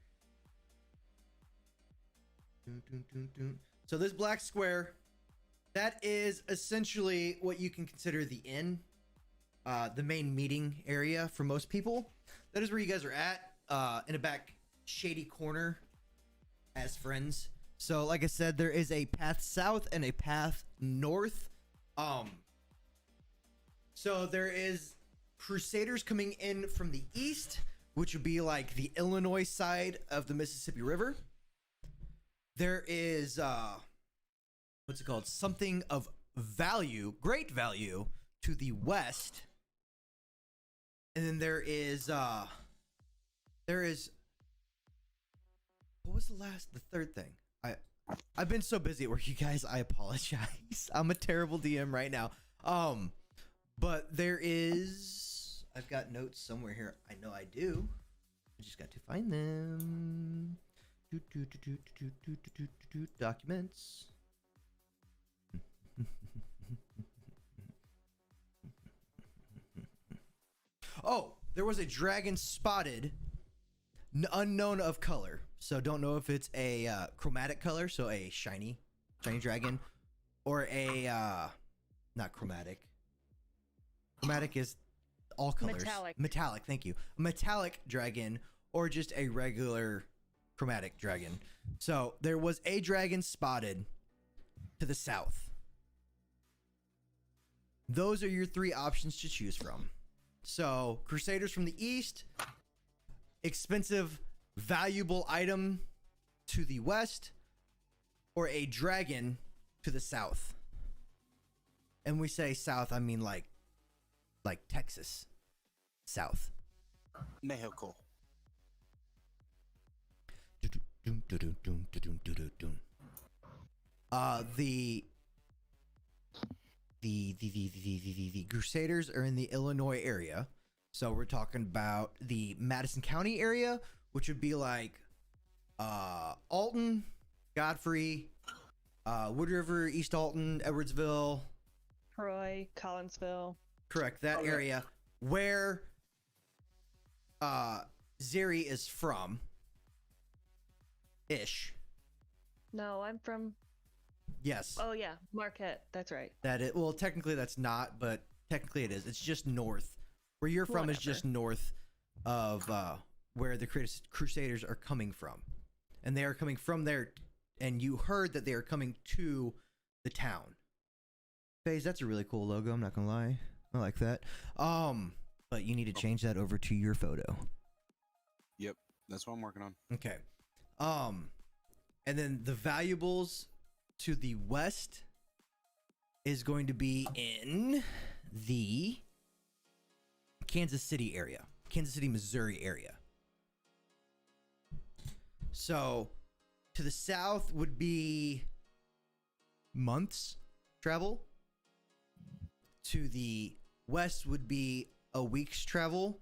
So this black square, that is essentially what you can consider the inn, the main meeting area for most people. That is where you guys are at, in a back shady corner as friends. So like I said, there is a path south and a path north. So there is Crusaders coming in from the east, which would be like the Illinois side of the Mississippi River. There is what's it called? Something of value, great value to the west. And then there is what was the third thing? I've been so busy at work, you guys, I apologize. I'm a terrible DM right now. But there is, I've got notes somewhere here. I know I do. I just got to find them. Documents. Oh, there was a dragon spotted, unknown of color. So don't know if it's a chromatic color, so a shiny dragon, or a not chromatic. Chromatic is all colors. Metallic, thank you. A metallic dragon, or just a regular chromatic dragon. So there was a dragon spotted to the south. Those are your three options to choose from. So Crusaders from the east, expensive, valuable item to the west, or a dragon to the south. And we say south, I mean like Texas. South. Mexico. The Crusaders are in the Illinois area. So we're talking about the Madison County area, which would be like Alton, Godfrey, Wood River, East Alton, Edwardsville, Troy, Collinsville. Correct, that area where Zeri is from. Ish. No, I'm from. Yes. Oh yeah, Marquette. That's right. That it. Well, technically that's not, but technically it is. It's just north. Where you're from is just north of where the Crusaders are coming from, and they are coming from there. And you heard that they are coming to the town. FaZe, that's a really cool logo. I'm not gonna lie. I like that. But you need to change that over to your photo. Yep, that's what I'm working on. Okay. And then the valuables to the west is going to be in the Kansas City area, Kansas City, Missouri area. So to the south would be months travel. To the west would be a week's travel.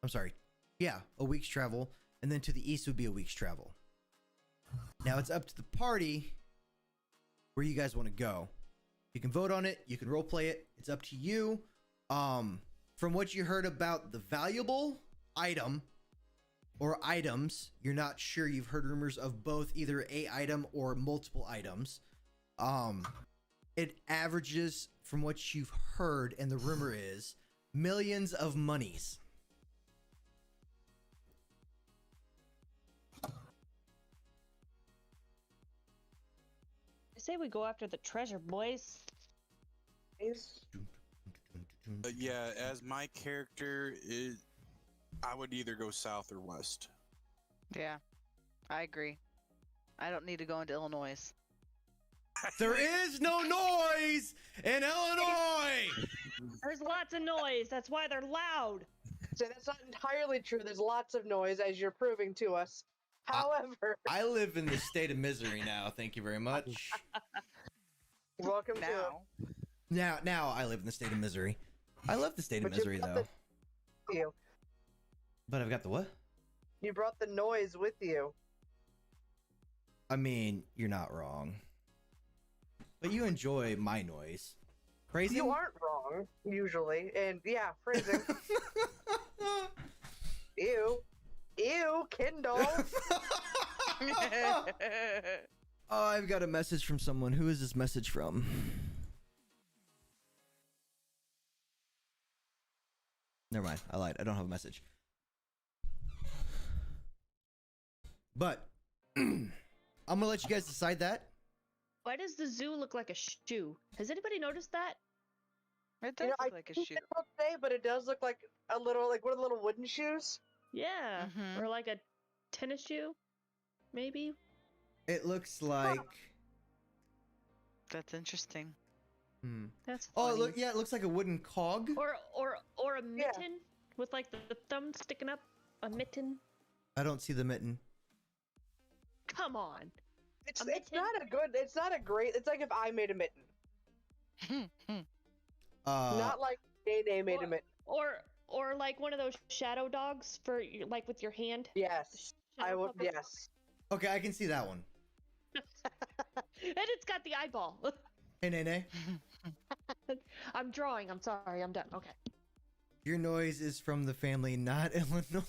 I'm sorry. Yeah, a week's travel. And then to the east would be a week's travel. Now it's up to the party where you guys want to go. You can vote on it. You can role play it. It's up to you. From what you heard about the valuable item or items, you're not sure. You've heard rumors of both either a item or multiple items. It averages, from what you've heard, and the rumor is, millions of monies. I say we go after the treasure, boys. Yeah, as my character is, I would either go south or west. Yeah, I agree. I don't need to go into Illinois. There is no noise in Illinois. There's lots of noise. That's why they're loud. So that's not entirely true. There's lots of noise, as you're proving to us. However, I live in the state of misery now. Thank you very much. welcome Now, Now I live in the state of misery. I love the state of misery though. You. But I've got the what? You brought the noise with you. I mean, you're not wrong. But you enjoy my noise. Phrasing? You aren't wrong, usually. And yeah, phrasing. Ew. Ew, Kindle. Oh, I've got a message from someone. Who is this message from? Never mind. I lied. I don't have a message. But I'm gonna let you guys decide that. Why does the zoo look like a shoe? Has anybody noticed that? It does I look like a didn't shoe. think about today, but it does look like a little, like one of the little wooden shoes. Yeah. Mhm. Or like a tennis shoe, maybe? It looks like. That's interesting. That's Oh, funny. look! Yeah, it looks like a wooden cog. Or a mitten with like the thumb sticking up. A mitten. I don't see the mitten. Come on. It's A it's mitten? not a good. It's not a great. It's like if I made a mitten, not like Nene made a mitten. Or like one of those shadow dogs for like with your hand. Yes, I Shadow would. puppet. Yes. Okay, I can see that one. And it's got the eyeball. Hey, Nene. I'm drawing. I'm sorry. I'm done. Okay. Your noise is from the family, not Illinois.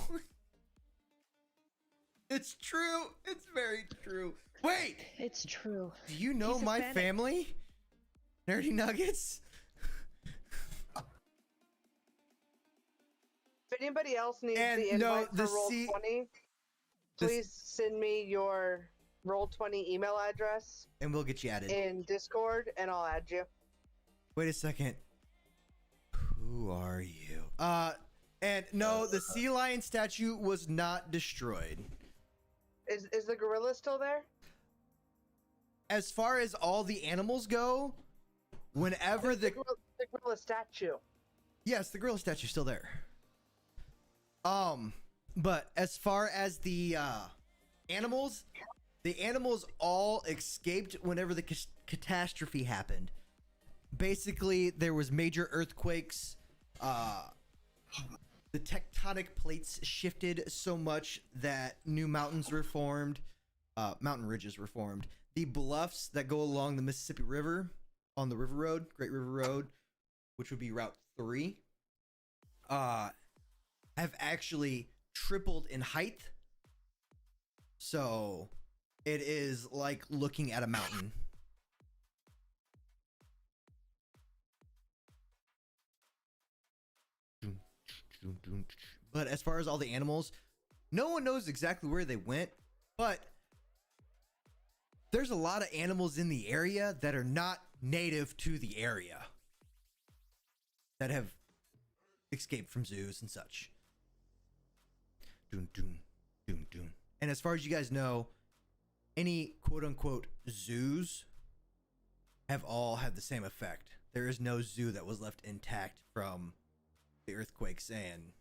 It's true. It's very true. Wait, It's true. do you know He's my Hispanic. family? Nerdy Nuggets? If anybody else needs And the no, invite the for Roll C- 20, the please send me your Roll 20 email address And we'll get you added. in Discord, and I'll add you. Wait a second. Who are you? And no, the sea lion statue was not destroyed. Is the gorilla still there? As far as all the animals go, whenever the gorilla statue. yes, the gorilla statue's still there. But as far as the animals all escaped whenever the catastrophe happened. Basically, there was major earthquakes. The tectonic plates shifted so much that new mountains were formed. Mountain ridges were formed. The bluffs that go along the Mississippi River on the River Road, Great River Road, which would be Route 3, have actually tripled in height. So it is like looking at a mountain. But as far as all the animals, no one knows exactly where they went, but there's a lot of animals in the area that are not native to the area that have escaped from zoos and such. Doom, doom, doom, doom. And as far as you guys know, any quote-unquote zoos have all had the same effect. There is no zoo that was left intact from the earthquakes and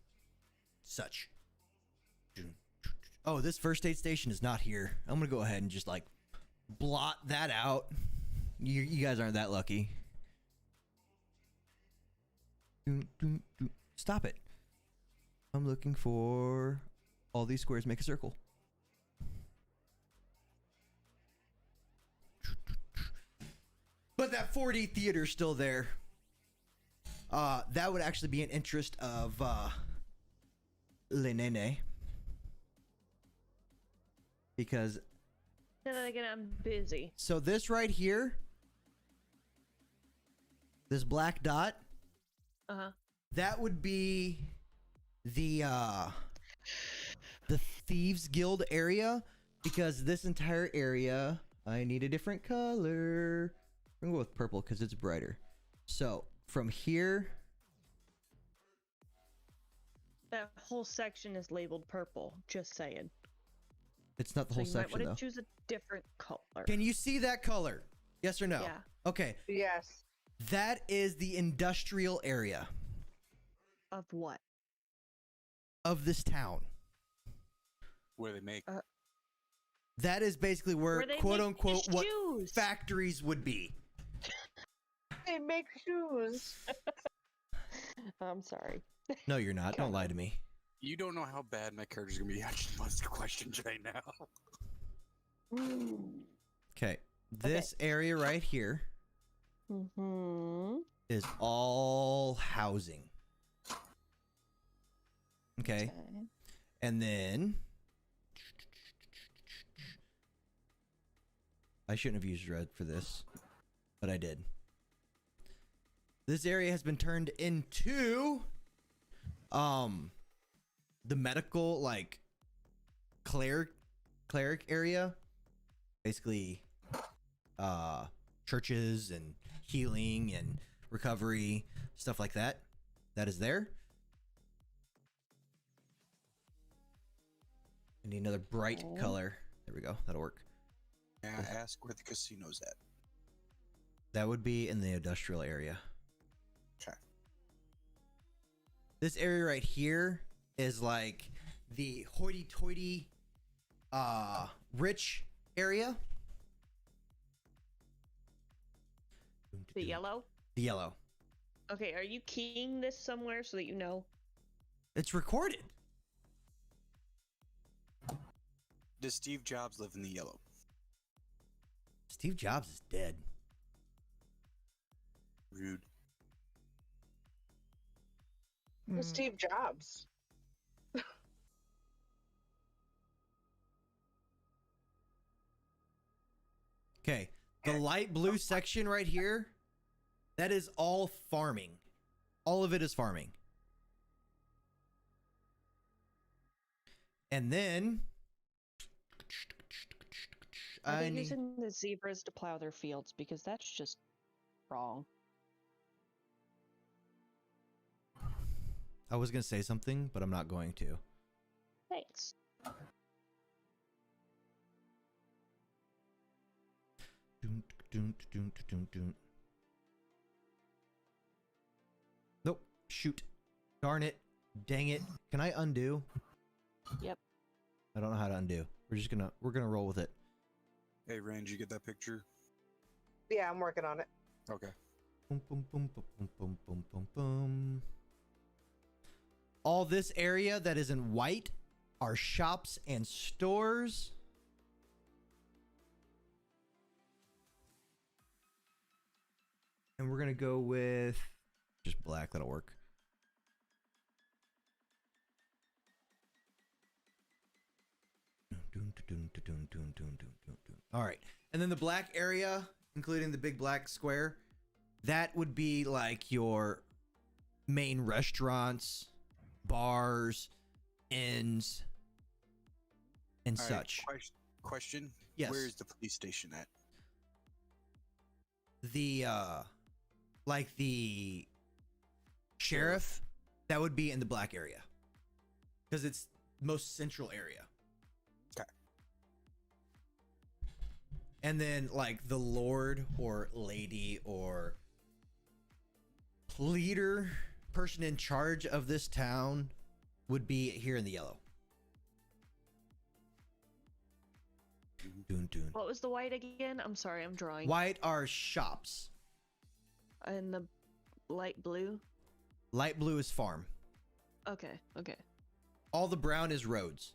such. Oh, this first aid station is not here. I'm gonna go ahead and just like blot that out. You guys aren't that lucky. Stop it. I'm looking for all these squares make a circle. But that 4D theater's still there. That would actually be an interest of Lenene. Because And then again, I'm busy. so this right here, this black dot, that would be the Thieves Guild area, because this entire area, I need a different color. I'm gonna go with purple because it's brighter. So from here, That whole section is labeled purple. Just saying. it's not the So whole you might section want though. to choose a different color. Can you see that color? Yes or no? Yeah. Okay, Yes. that is the industrial area Of what? of this town. Where they make That is basically where Where they quote make unquote what shoes. factories would be. They make shoes. I'm sorry. No, you're not. Don't lie to me. You don't know how bad my character's gonna be answering most questions right now. Okay, this area right here Mm-hmm. is all housing. Okay, and then I shouldn't have used red for this, but I did. This area has been turned into the medical, like, cleric area. Basically, churches and healing and recovery, stuff like that. That is there. I need another bright color. There we go. That'll work. May I ask where the casino's at? That would be in the industrial area. Okay. This area right here is like the hoity-toity rich area. The yellow? The yellow. Okay, are you keying this somewhere so that you know? It's recorded. Does Steve Jobs live in the yellow? Steve Jobs is dead. Rude. Who's Steve Jobs? Okay, the light blue section right here, that is all farming. All of it is farming. And then Are they using the zebras to plow their fields? Because that's just wrong. I was going to say something, but I'm not going to. Thanks. Nope. Shoot. Darn it. Dang it. Can I undo? Yep. I don't know how to undo. We're gonna roll with it. Hey, Rand, you get that picture? Yeah, I'm working on it. Okay. Boom, boom, boom, boom, boom, boom, boom, boom, boom. All this area that is in white are shops and stores. And we're gonna go with just black. That'll work. All right. And then the black area, including the big black square, that would be like your main restaurants, bars, inns, and All such. Right, question? Yes. Where is the police station at? The like the sheriff, that would be in the black area. Because it's most central area. Okay. And then like the lord or lady or leader, person in charge of this town would be here in the yellow. Dun, dun. What was the white again? I'm sorry, I'm drawing. White are shops. And the light blue? Light blue is farm. Okay, okay. All the brown is roads.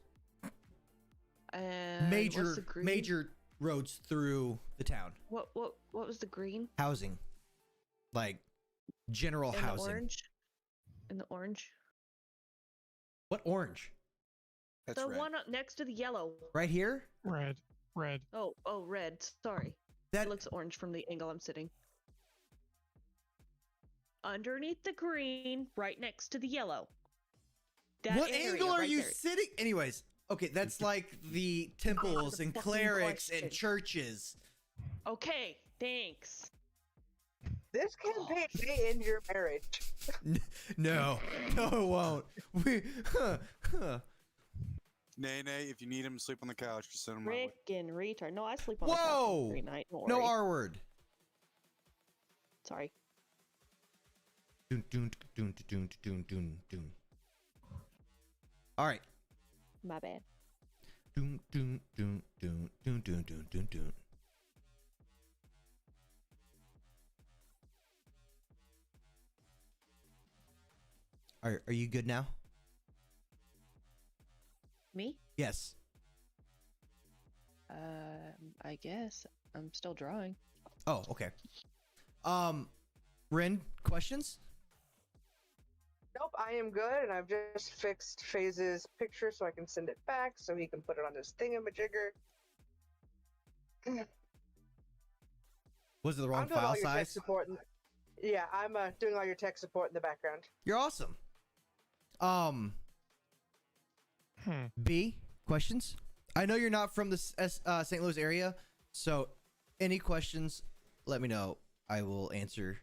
And what's the green? Major roads through the town. What was the green? Housing. Like general And housing. the orange? And the orange? What orange? That's the red. one up next to the yellow. Right here? Red. Oh, red. Sorry. That It looks orange from the angle I'm sitting. Underneath the green, right next to the yellow. That what area angle are right you there. sitting? Anyways, okay, that's like the temples and fucking clerics question. and churches. Okay, thanks. This campaign may end your marriage. No, no, it won't. Nay, if you need him to sleep on the couch, just send him my way. Frickin' retard. No, I sleep on the couch Whoa! every night. Don't No worry. R word. Sorry. Dun, dun, dun, dun, dun, dun, dun. All right. My bad. Dun, dun, dun, dun, dun, dun, dun, dun, dun. Are you good now? Me? Yes. I guess. I'm still drawing. Oh, okay. Ren, questions? Nope, I am good, and I've just fixed Phase's picture so I can send it back so he can put it on his thingamajigger. Was it the wrong I'm doing file all your tech size? support. Yeah, I'm doing all your tech support in the background. You're awesome. B, questions? I know you're not from the St. Louis area, so any questions, let me know. I will answer.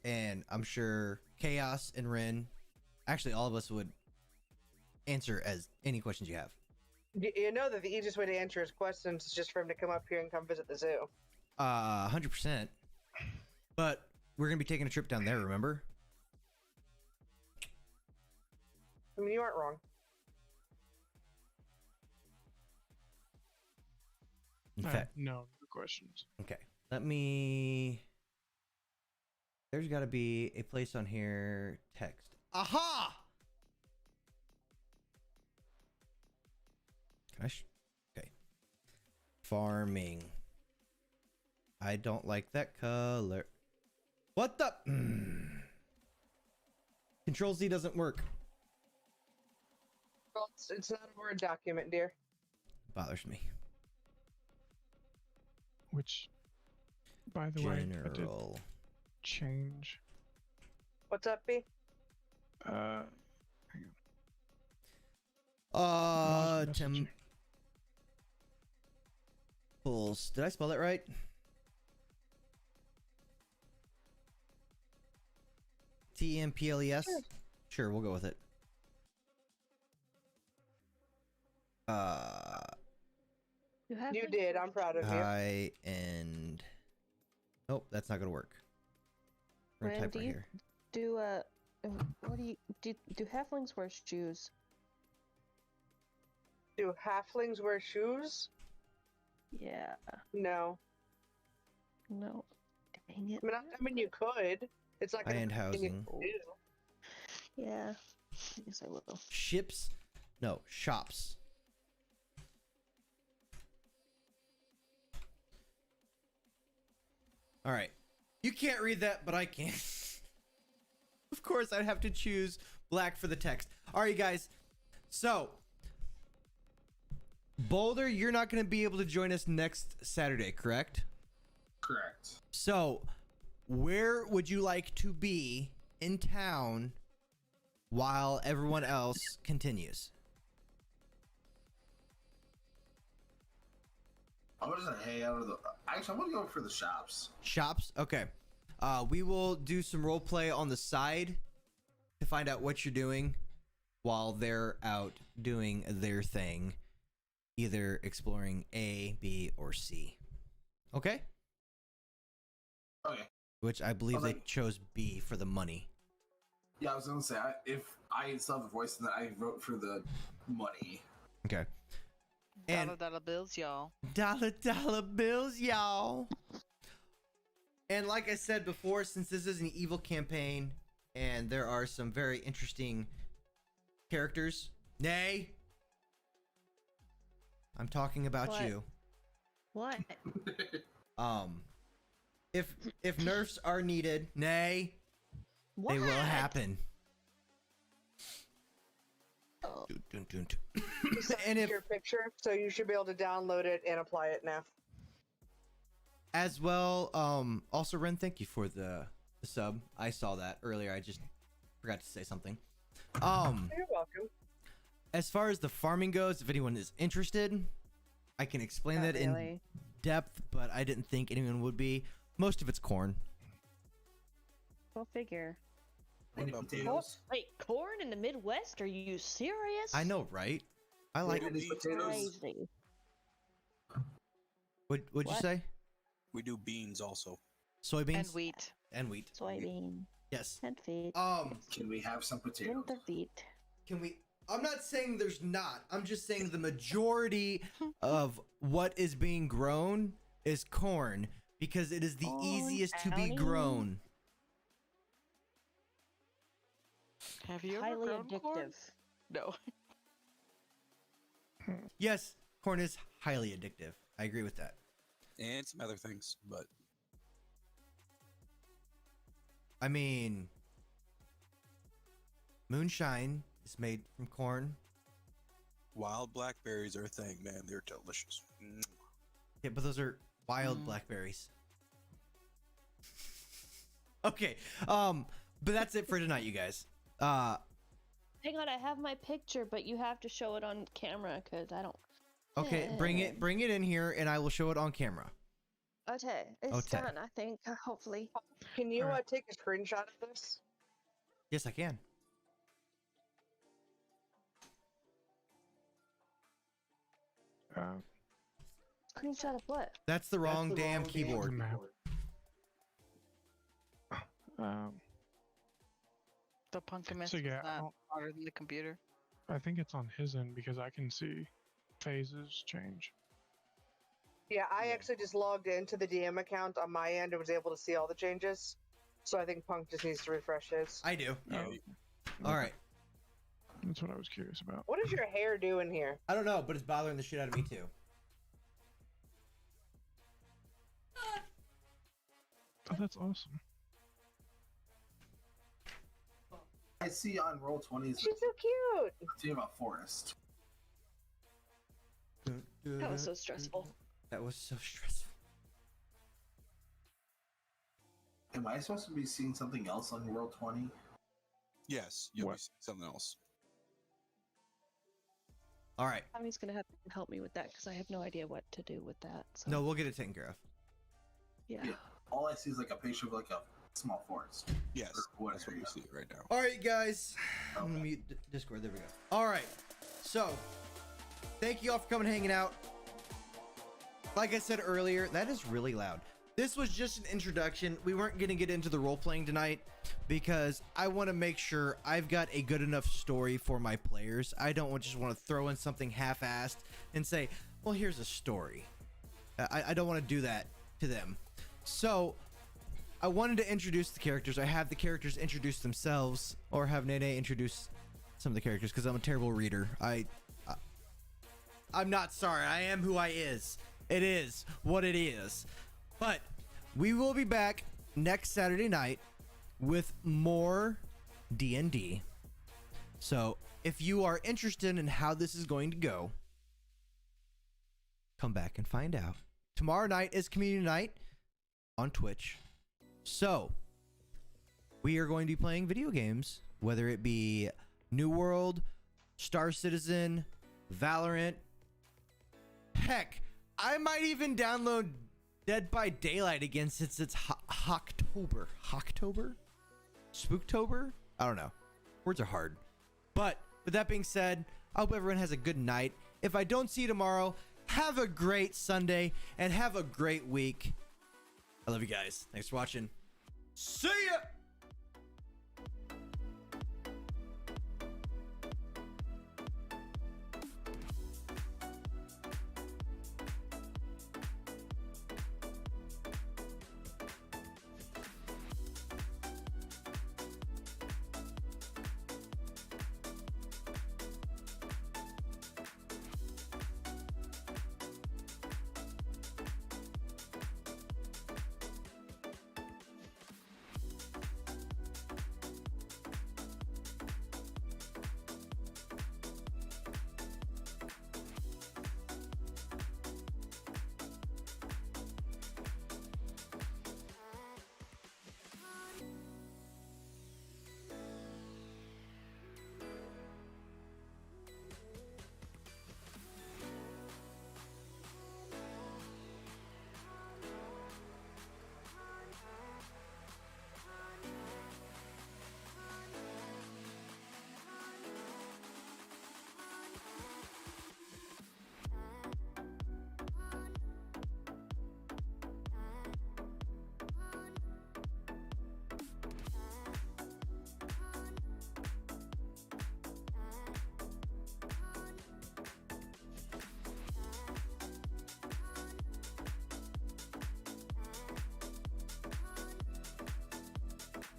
And I'm sure Chaos and Ren, actually all of us would answer as any questions you have. You know that the easiest way to answer his questions is just for him to come up here and come visit the zoo. 100%. But we're gonna be taking a trip down there, remember? I mean, you aren't wrong. In fact, no questions. okay. Let me. There's got to be a place on here. Text. Aha! Can I? Okay. Farming. I don't like that color. What the? Control Z doesn't work. Well, it's not a Word document, dear. Bothers me. Which, by the way, I did General. change. What's up, B? Hang on. Messaging. Temples. Did I spell that right? TMPLES? Sure, we'll go with it. You did. I'm proud of you. I and nope, that's not gonna work. We're gonna Ren, type do right you here. do what do halflings wear shoes? Do halflings wear shoes? Yeah. No. No. Dang it. I mean, you could. It's like High-end thing you housing. can do. Yeah. I guess I will. Ships? No, shops. All right. You can't read that, but I can. Of course, I'd have to choose black for the text. All right, guys. So, Boulder, you're not going to be able to join us next Saturday, correct? Correct. So, where would you like to be in town while everyone else continues? I'm gonna say, hey, out of the. Actually, I'm gonna go for the shops. Shops? Okay. We will do some role play on the side to find out what you're doing while they're out doing their thing, either exploring A, B, or C. Okay? Okay. Which I believe Okay. they chose B for the money. Yeah, I was gonna say, if I still have a voice, then I vote for the money. Okay. And Dollar bills, y'all. dollar bills, y'all. And like I said before, since this is an evil campaign and there are some very interesting characters, nay, I'm talking about What? you. What? If nerfs are needed, nay, What? they will happen. Oh. Dun, dun, dun. And And if your picture, so you should be able to download it and apply it now. as well, also Ren, thank you for the sub. I saw that earlier. I just forgot to say something. You're welcome. As far as the farming goes, if anyone is interested, I can explain Not that in really. depth, but I didn't think anyone would be. Most of it's corn. Go figure. Any about potatoes? Wait, corn in the Midwest? Are you serious? I know, right? I like. Any potatoes? Crazy. What'd you What? say? We do beans also. Soybeans And wheat. and wheat. Soybean. Yes. And feet. Can we have some potatoes? And the feet. Can we? I'm not saying there's not. I'm just saying the majority of what is being grown is corn because it is the Corn easiest to be brownie? grown. Have you ever Highly grown addictive. corn? No. Yes, corn is highly addictive. I agree with that. And some other things, but I mean, moonshine is made from corn. wild blackberries are a thing, man. They're delicious. Yeah, but those are wild Mm. blackberries. Okay. But that's it for tonight, you guys. Hang on, I have my picture, but you have to show it on camera because I don't. Okay, bring it in here, and I will show it on camera. Okay, it's done. I think. Hopefully. Can you take a screenshot of this? Yes, I can. Screenshot of what? That's the wrong damn keyboard. The pumpkin mess So is yeah, not harder than the computer. I think it's on his end because I can see phases change. Yeah, I actually just logged into the DM account on my end and was able to see all the changes. So I think Punk just needs to refresh his. I do. Oh, All right. That's what I was curious about. What does your hair do in here? I don't know, but it's bothering the shit out of me too. Oh, that's awesome. I see on roll 20s. She's so cute. It's about forest. That was so stressful. That was so stressful. Am I supposed to be seeing something else on roll 20? Yes, you'll What? be seeing something else. All right. Tommy's gonna have to help me with that because I have no idea what to do with that. So. No, we'll get it taken care of. Yeah. All I see is like a picture of like a small forest. Yes, Or that's what you see right now. All right, guys. I'm gonna mute Discord. There we go. All right. So, thank you all for coming and hanging out. Like I said earlier, that is really loud. This was just an introduction. We weren't going to get into the role playing tonight because I want to make sure I've got a good enough story for my players. I don't just want to throw in something half-assed and say, well, here's a story. I don't want to do that to them. So I wanted to introduce the characters. I have the characters introduce themselves, or have Nene introduce some of the characters because I'm a terrible reader. I'm not sorry. I am who I is. It is what it is. But we will be back next Saturday night with more D&D. So if you are interested in how this is going to go, come back and find out. Tomorrow night is community night on Twitch. So we are going to be playing video games, whether it be New World, Star Citizen, Valorant. Heck, I might even download Dead by Daylight again since it's Hocktober. Hocktober? Spooktober? I don't know. Words are hard. But with that being said, I hope everyone has a good night. If I don't see you tomorrow, have a great Sunday and have a great week. I love you guys. Thanks for watching. See ya!